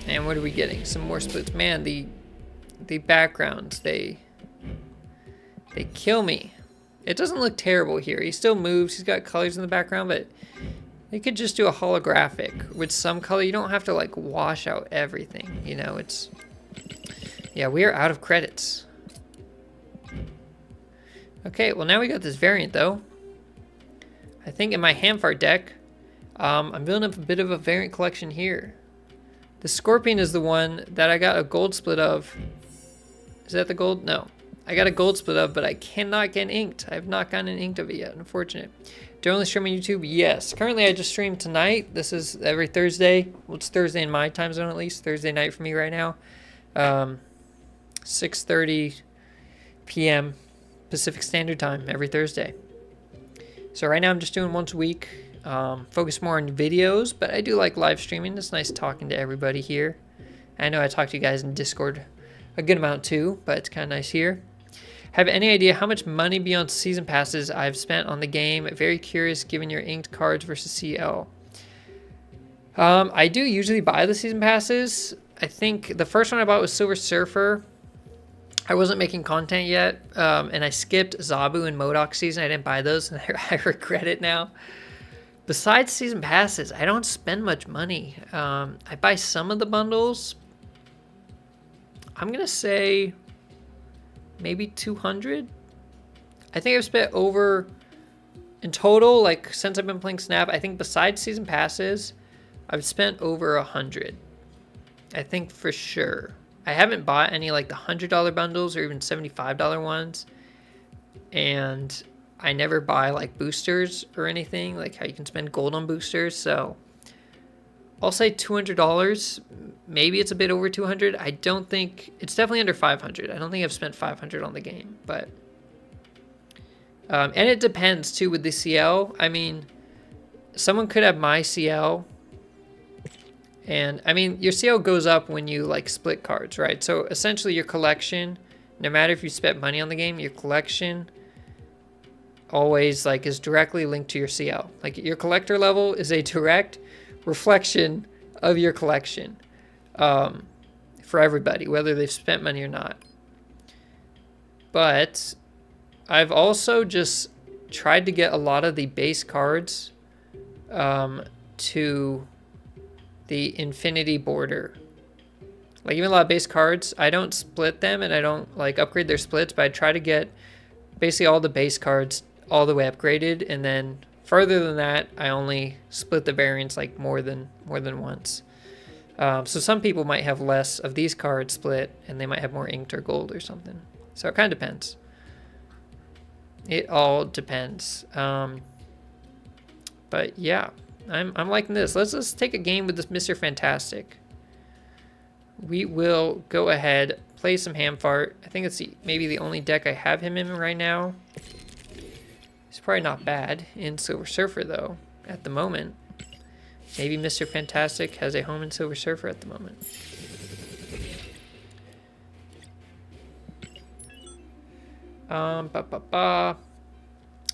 Speaker 1: And what are we getting? Some more splits. Man, the backgrounds, they kill me. It doesn't look terrible here. He still moves. He's got colors in the background, but they could just do a holographic with some color. You don't have to like wash out everything. You know, it's... Yeah, we are out of credits. Okay, well now we got this variant though. I think in my Hamfart deck, I'm building up a bit of a variant collection here. The Scorpion is the one that I got a gold split of. Is that the gold? No. I got a gold split of, but I cannot get inked. I have not gotten an inked of it yet, unfortunate. Do you only stream on YouTube? Yes. Currently, I just stream tonight. This is every Thursday. Well, it's Thursday in my time zone, at least. Thursday night for me right now. 6:30 p.m. Pacific Standard Time every Thursday. So right now, I'm just doing once a week. Focus more on videos, but I do like live streaming. It's nice talking to everybody here. I know I talk to you guys in Discord a good amount too, but it's kind of nice here. Have any idea how much money beyond season passes I've spent on the game? Very curious given your inked cards versus CL. I do usually buy the season passes. I think the first one I bought was Silver Surfer. I wasn't making content yet, and I skipped Zabu and MODOK season. I didn't buy those, and I regret it now. Besides season passes, I don't spend much money. I buy some of the bundles. I'm going to say maybe 200. I think I've spent over, in total, like since I've been playing Snap, I think besides season passes, I've spent over 100. I think for sure. I haven't bought any like the $100 bundles or even $75 ones. And I never buy like boosters or anything, like how you can spend gold on boosters. So I'll say $200. Maybe it's a bit over 200. I don't think it's definitely under 500. I don't think I've spent 500 on the game, but and it depends too with the CL. I mean, someone could have my CL, and I mean your CL goes up when you like split cards, right? So essentially your collection, no matter if you spent money on the game, your collection always like is directly linked to your CL. Like your collector level is a direct reflection of your collection for everybody, whether they've spent money or not. But I've also just tried to get a lot of the base cards to the infinity border. Like even a lot of base cards, I don't split them and I don't like upgrade their splits, but I try to get basically all the base cards all the way upgraded, and then further than that, I only split the variants like more than once. So some people might have less of these cards split, and they might have more inked or gold or something. So it kind of depends. It all depends. But yeah, I'm liking this. Let's take a game with this Mr. Fantastic. We will go ahead, play some Hamfart. I think it's maybe the only deck I have him in right now. He's probably not bad in Silver Surfer, though, at the moment. Maybe Mr. Fantastic has a home in Silver Surfer at the moment.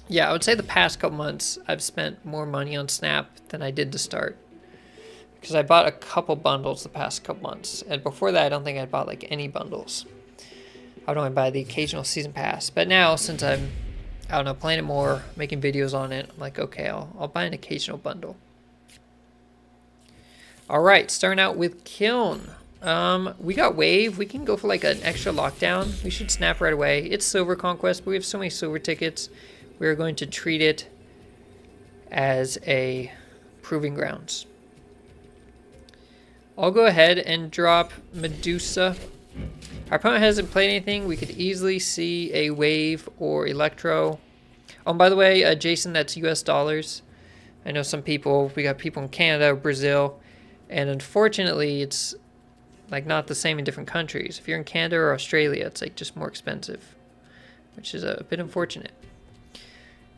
Speaker 1: Yeah, I would say the past couple months, I've spent more money on Snap than I did to start. Because I bought a couple bundles the past couple months. And before that, I don't think I bought like any bundles. I would only buy the occasional season pass. But now, since I'm, I don't know, playing it more, making videos on it, I'm like, okay, I'll buy an occasional bundle. All right, starting out with Kiln. We got Wave. We can go for like an extra lockdown. We should snap right away. It's Silver Conquest, but we have so many silver tickets. We're going to treat it as a proving grounds. I'll go ahead and drop Medusa. Our opponent hasn't played anything. We could easily see a Wave or Electro. Oh, by the way, Jason, that's US dollars. I know some people, we got people in Canada, Brazil, and unfortunately it's like not the same in different countries. If you're in Canada or Australia, it's like just more expensive, which is a bit unfortunate.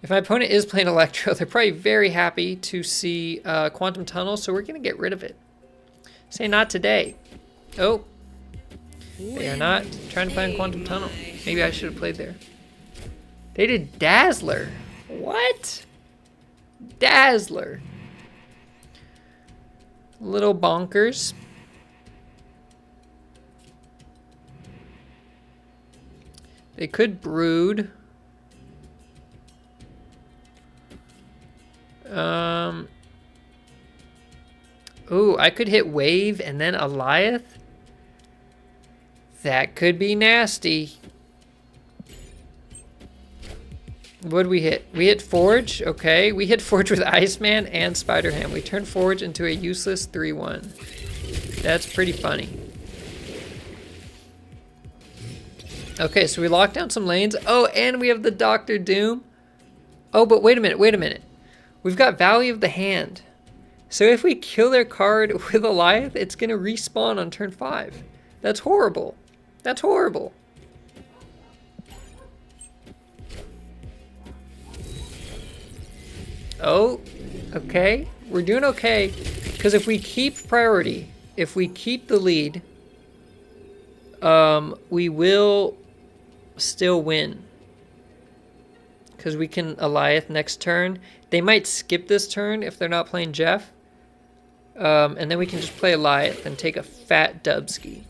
Speaker 1: If my opponent is playing Electro, they're probably very happy to see Quantum Tunnel, so we're going to get rid of it. Say not today. Oh, they are not trying to play on Quantum Tunnel. Maybe I should have played there. They did Dazzler. What? Dazzler. Little bonkers. They could Brood. Ooh, I could hit Wave and then Eliath. That could be nasty. What did we hit? We hit Forge. Okay. We hit Forge with Iceman and Spider-Ham. We turned Forge into a useless 3-1. That's pretty funny. Okay, so we locked down some lanes. Oh, and we have the Doctor Doom. Oh, but wait a minute. Wait a minute. We've got Valley of the Hand. So if we kill their card with Goliath, it's going to respawn on turn 5. That's horrible. That's horrible. Oh, okay. We're doing okay. Because if we keep priority, if we keep the lead, we will still win. Because we can Goliath next turn. They might skip this turn if they're not playing Jeff. And then we can just play Goliath and take a fat dubski.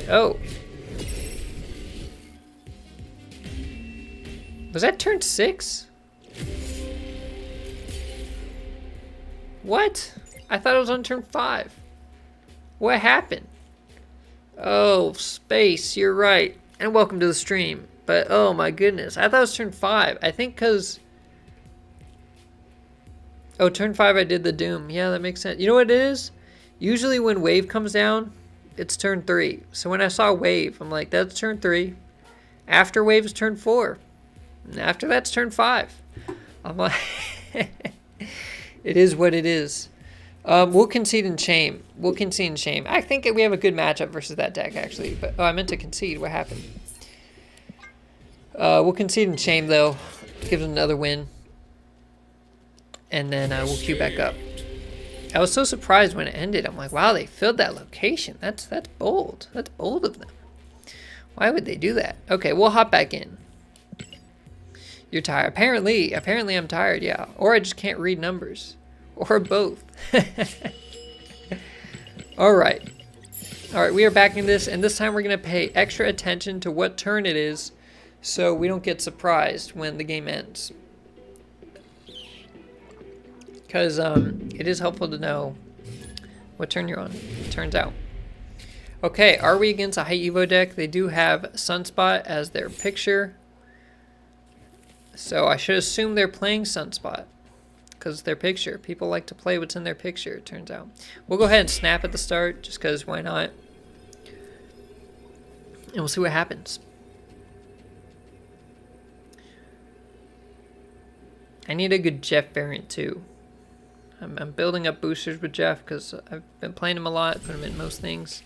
Speaker 1: Oh. Was that turn 6? What? I thought it was on turn 5. What happened? Oh, Space, you're right. And welcome to the stream. But, oh my goodness. I thought it was turn 5. I think because... Oh, turn 5 I did the Doom. Yeah, that makes sense. You know what it is? Usually when Wave comes down, it's turn 3. So when I saw Wave, I'm like, that's turn 3. After Wave is turn 4. And after that's turn 5. I'm like... It is what it is. We'll concede in shame. We'll concede in shame. I think we have a good matchup versus that deck, actually. But oh, I meant to concede. What happened? We'll concede in shame, though. Give them another win. And then we'll queue back up. I was so surprised when it ended. I'm like, wow, they filled that location. That's bold. That's bold of them. Why would they do that? Okay, we'll hop back in. You're tired. Apparently I'm tired, yeah. Or I just can't read numbers. Or both. Alright. Alright, we are back in this, and this time we're going to pay extra attention to what turn it is so we don't get surprised when the game ends. Because it is helpful to know what turn you're on, it turns out. Okay, are we against a high Evo deck? They do have Sunspot as their picture. So I should assume they're playing Sunspot. Because their picture. People like to play what's in their picture, it turns out. We'll go ahead and snap at the start, just because why not? And we'll see what happens. I need a good Jeff variant too. I'm building up boosters with Jeff because I've been playing him a lot, put him in most things.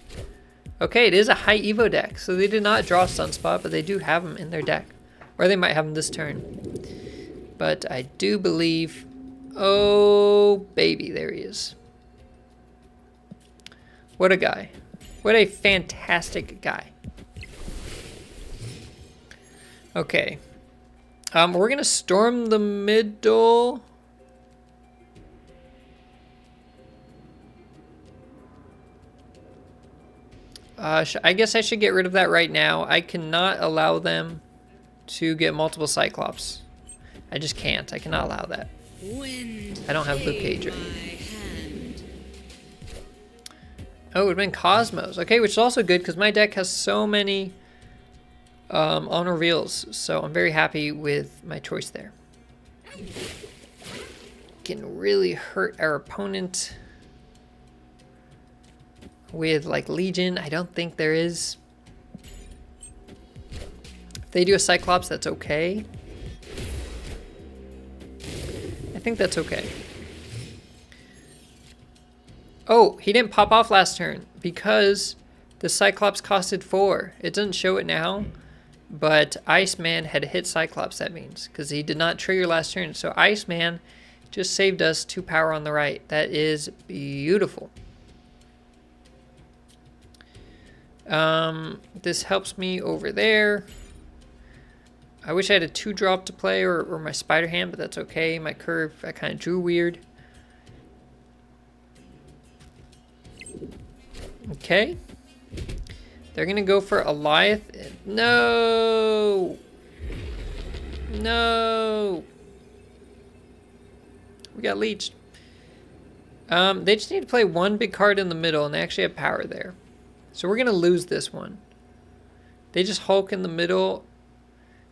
Speaker 1: Okay, it is a high Evo deck, so they did not draw Sunspot, but they do have him in their deck. Or they might have him this turn. But I do believe... Oh, baby, there he is. What a guy. What a fantastic guy. Okay. We're going to storm the middle. I guess I should get rid of that right now. I cannot allow them to get multiple Cyclops. I just can't. I cannot allow that. I don't have Blue Cage. Oh, it would have been Cosmos. Okay, which is also good because my deck has so many on reveals. So I'm very happy with my choice there. Can really hurt our opponent with like Legion. I don't think there is. If they do a Cyclops, that's okay. I think that's okay. Oh, he didn't pop off last turn because the Cyclops costed 4. It doesn't show it now, but Iceman had hit Cyclops, that means, because he did not trigger last turn. So Iceman just saved us 2 power on the right. That is beautiful. This helps me over there. I wish I had a 2-drop to play or my Spider Hand, but that's okay. My curve, I kind of drew weird. Okay. They're going to go for Goliath. No! No! We got leeched. They just need to play one big card in the middle, and they actually have power there. So we're going to lose this one. They just Hulk in the middle.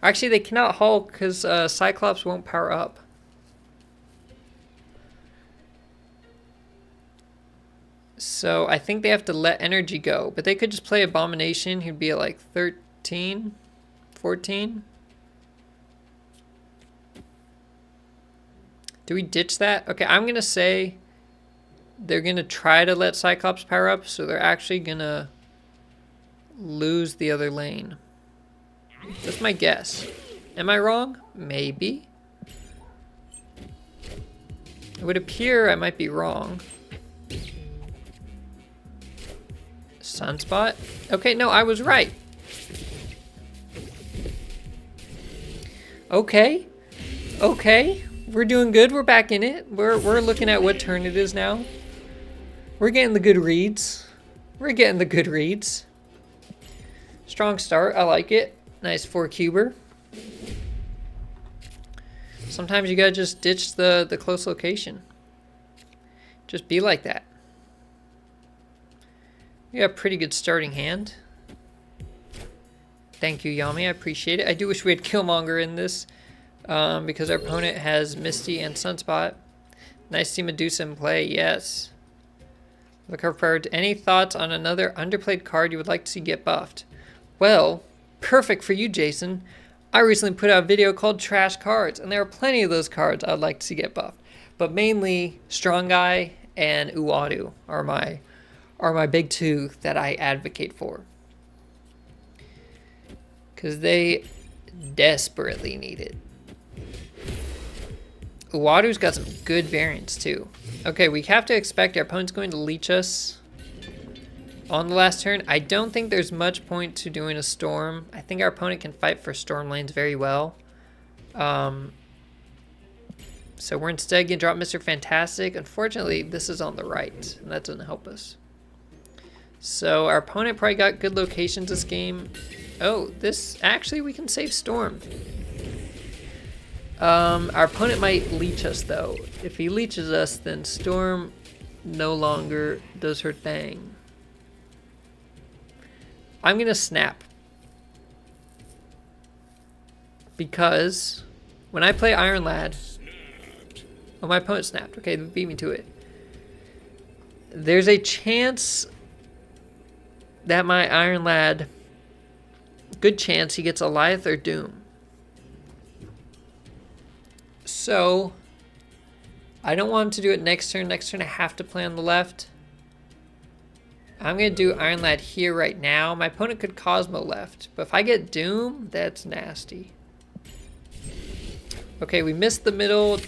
Speaker 1: Actually, they cannot Hulk because Cyclops won't power up. So I think they have to let energy go. But they could just play Abomination. He'd be at like 13, 14. Do we ditch that? Okay, I'm going to say they're going to try to let Cyclops power up. So they're actually going to lose the other lane. That's my guess. Am I wrong? Maybe. It would appear I might be wrong. Sunspot? Okay, no, I was right. Okay. Okay. We're doing good. We're back in it. We're looking at what turn it is now. We're getting the good reads. We're getting the good reads. Strong start. I like it. Nice 4-cuber. Sometimes you gotta just ditch the close location. Just be like that. You got a pretty good starting hand. Thank you, Yami. I appreciate it. I do wish we had Killmonger in this because our opponent has Misty and Sunspot. Nice to see Medusa in play. Yes. Looking forward to any thoughts on another underplayed card you would like to see get buffed. Well, perfect for you, Jason. I recently put out a video called Trash Cards, and there are plenty of those cards I'd like to see get buffed. But mainly, Strong Guy and Uatu are my big two that I advocate for. Because they desperately need it. Uatu's got some good variants too. Okay, we have to expect our opponent's going to leech us on the last turn. I don't think there's much point to doing a storm. I think our opponent can fight for storm lanes very well. So we're instead going to drop Mr. Fantastic. Unfortunately, this is on the right, and that doesn't help us. So our opponent probably got good locations this game. Oh, this actually we can save storm. Our opponent might leech us though. If he leeches us, then storm no longer does her thing. I'm gonna snap because when I play Iron Lad, oh, my opponent snapped. Okay, they beat me to it. There's a chance that my Iron Lad, good chance he gets Alioth or Doom. So, I don't want him to do it next turn. Next turn I have to play on the left. I'm going to do Iron Lad here right now. My opponent could Cosmo left. But if I get Doom, that's nasty. Okay, we missed the middle.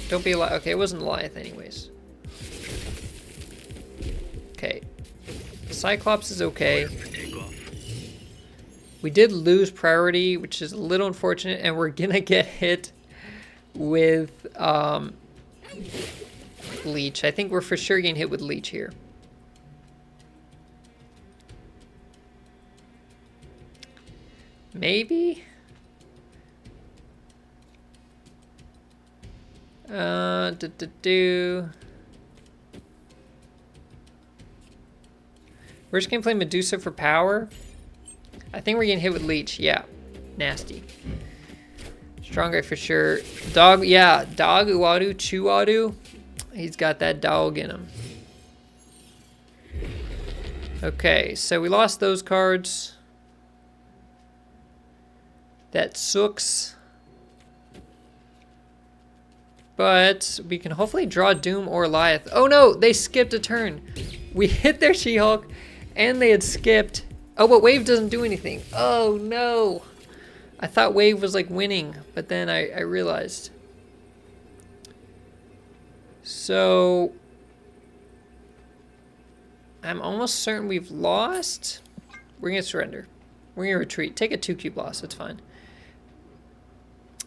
Speaker 1: Don't be Alioth. Okay, it wasn't Alioth anyways. Okay. Cyclops is okay. We did lose priority, which is a little unfortunate, and we're gonna get hit with Leech. I think we're for sure getting hit with Leech here. Maybe? We're just gonna play Medusa for power. I think we're getting hit with Leech. Yeah, nasty. Stronger for sure. Dog, yeah, Dog Uatu, Chuatu. He's got that dog in him. Okay, so we lost those cards. That sucks. But we can hopefully draw Doom or Alioth. Oh no, they skipped a turn. We hit their She-Hulk and they had skipped. Oh, but Wave doesn't do anything. Oh no. I thought Wave was like winning, but then I realized. So I'm almost certain we've lost. We're gonna surrender. We're gonna retreat. Take a 2-cube loss, it's fine.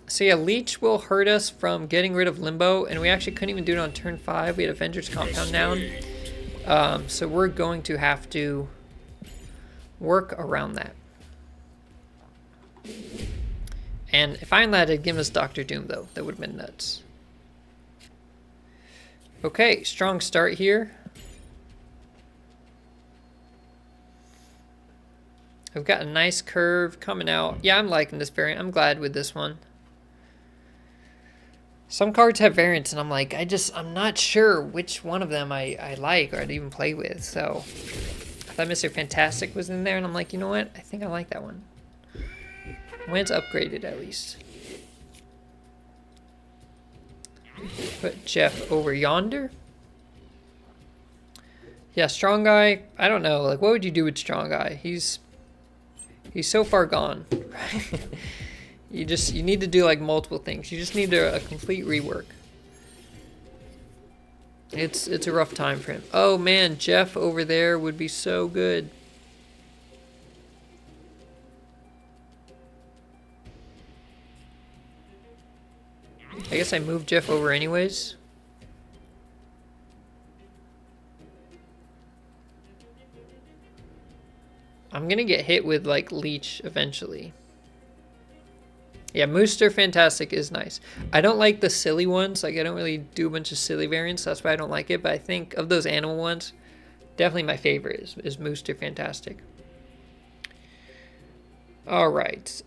Speaker 1: So yeah, Leech will hurt us from getting rid of Limbo, and we actually couldn't even do it on turn 5. We had Avengers Compound down. So we're going to have to work around that. And if Iron Lad had given us Dr. Doom, though, that would have been nuts. Okay, strong start here. We've got a nice curve coming out. Yeah, I'm liking this variant. I'm glad with this one. Some cards have variants, and I'm like, I'm not sure which one of them I like or I'd even play with. So I thought Mr. Fantastic was in there, and I'm like, you know what? I think I like that one. When it's upgraded, at least. Put Jeff over yonder. Yeah, Strong Guy. I don't know. Like, what would you do with Strong Guy? He's so far gone. You need to do like multiple things. You just need a complete rework. It's a rough time for him. Oh man, Jeff over there would be so good. I guess I moved Jeff over anyways. I'm gonna get hit with like Leech eventually. Yeah, Mooster Fantastic is nice. I don't like the silly ones. Like, I don't really do a bunch of silly variants. That's why I don't like it. But I think of those animal ones, definitely my favorite is Mooster Fantastic. All right.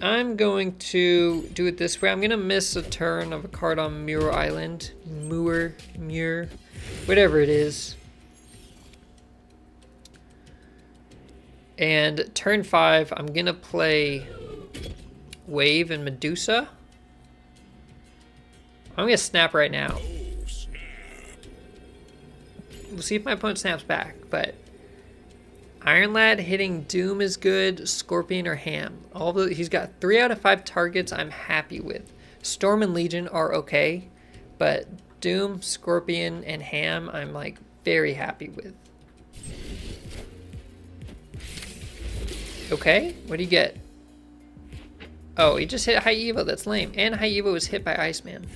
Speaker 1: I'm going to do it this way. I'm going to miss a turn of a card on Muir Island. Muir, whatever it is. And turn 5, I'm going to play Wave and Medusa. I'm going to snap right now. We'll see if my opponent snaps back, but Iron Lad hitting Doom is good, Scorpion or Ham. He's got 3 out of 5 targets I'm happy with. Storm and Legion are okay, but Doom, Scorpion, and Ham I'm like very happy with. Okay, what do you get? Oh, he just hit High Evo. That's lame. And High Evo was hit by Iceman.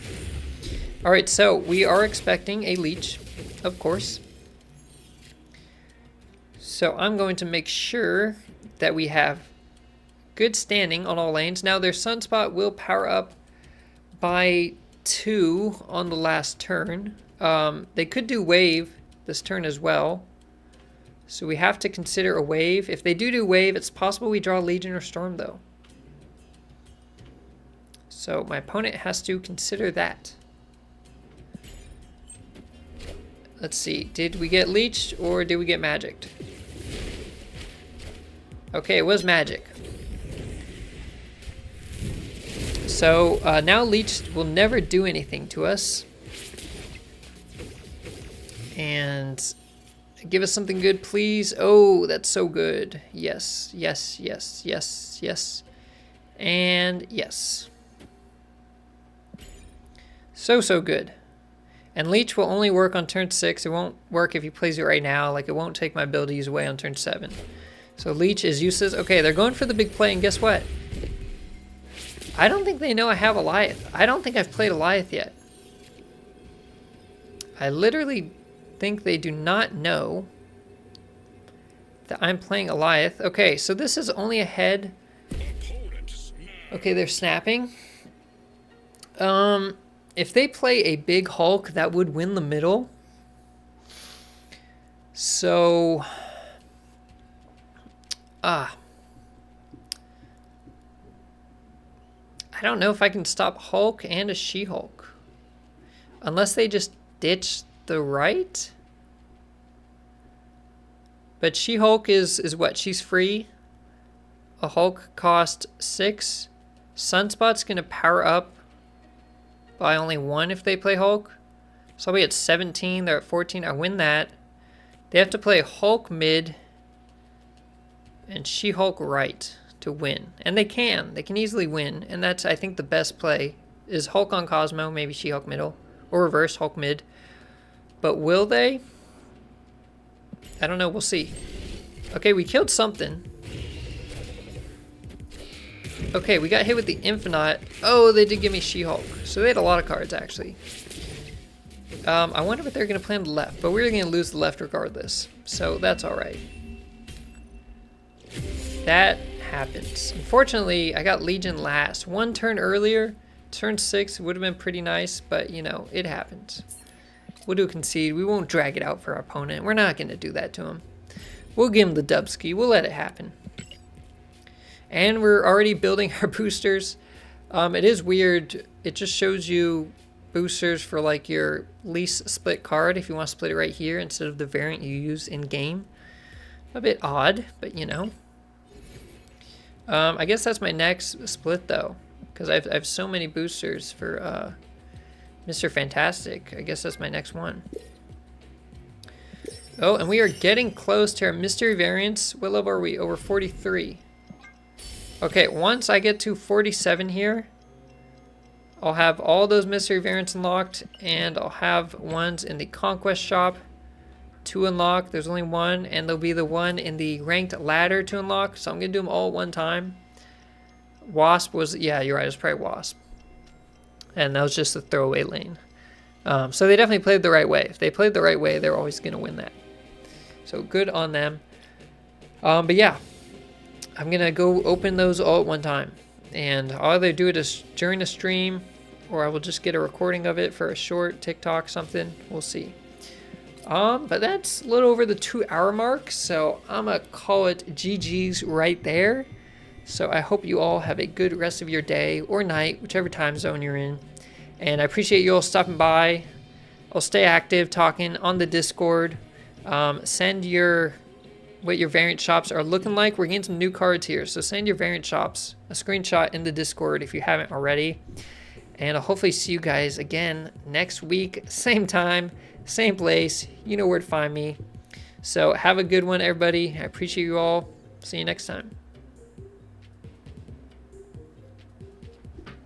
Speaker 1: All right, so we are expecting a Leech, of course. So I'm going to make sure that we have good standing on all lanes. Now, their Sunspot will power up by 2 on the last turn. They could do Wave this turn as well. So we have to consider a Wave. If they do Wave, it's possible we draw Legion or Storm, though. So my opponent has to consider that. Let's see. Did we get Leeched or did we get Magicked? Okay, it was Magic. So now Leeched will never do anything to us. And give us something good, please. Oh, that's so good. Yes, yes, yes, yes, yes. And yes. So good. And Leech will only work on turn 6. It won't work if he plays it right now. Like, it won't take my abilities away on turn 7. So Leech is useless. Okay, they're going for the big play, and guess what? I don't think they know I have Eliath. I don't think I've played Eliath yet. I literally think they do not know that I'm playing Eliath. Okay, so this is only a head. Okay, they're snapping. If they play a big Hulk, that would win the middle. So, I don't know if I can stop Hulk and a She-Hulk. Unless they just ditch the right. But She-Hulk is what? She's free. A Hulk cost 6. Sunspot's going to power up by only 1 if they play Hulk. So I'll be at 17. They're at 14. I win that. They have to play Hulk mid and She-Hulk right to win. And they can. They can easily win. And that's, I think, the best play is Hulk on Cosmo, maybe She-Hulk middle. Or reverse, Hulk mid. But will they? I don't know. We'll see. Okay, we killed something. Okay, we got hit with the Infinite. Oh, they did give me She-Hulk. So they had a lot of cards, actually. I wonder what they're going to play on the left. But we're going to lose the left regardless. So that's alright. That happens. Unfortunately, I got Legion last. 1 turn earlier. Turn 6 would have been pretty nice. But, you know, it happens. We'll do a concede. We won't drag it out for our opponent. We're not going to do that to him. We'll give him the dubski. We'll let it happen. And we're already building our boosters. It is weird. It just shows you boosters for like your least split card if you want to split it right here instead of the variant you use in game. A bit odd, but you know. I guess that's my next split though, because I have so many boosters for Mr. Fantastic. I guess that's my next one. Oh, and we are getting close to our mystery variants. What level are we? Over 43. Okay, once I get to 47 here, I'll have all those mystery variants unlocked, and I'll have ones in the Conquest shop to unlock. There's only one, and there'll be the one in the ranked ladder to unlock, so I'm going to do them all at one time. Wasp was, yeah, you're right, it was probably Wasp. And that was just a throwaway lane. So they definitely played the right way. If they played the right way, they're always going to win that. So good on them. But yeah, I'm going to go open those all at one time. And I'll either do it during the stream, or I will just get a recording of it for a short TikTok something. We'll see. But that's a little over the 2-hour mark, so I'm going to call it GG's right there. So I hope you all have a good rest of your day or night, whichever time zone you're in. And I appreciate you all stopping by. I'll stay active talking on the Discord. Send what your variant shops are looking like. We're getting some new cards here, so send your variant shops a screenshot in the Discord if you haven't already. And I'll hopefully see you guys again next week, same time, same place. You know where to find me. So have a good one, everybody. I appreciate you all. See you next time.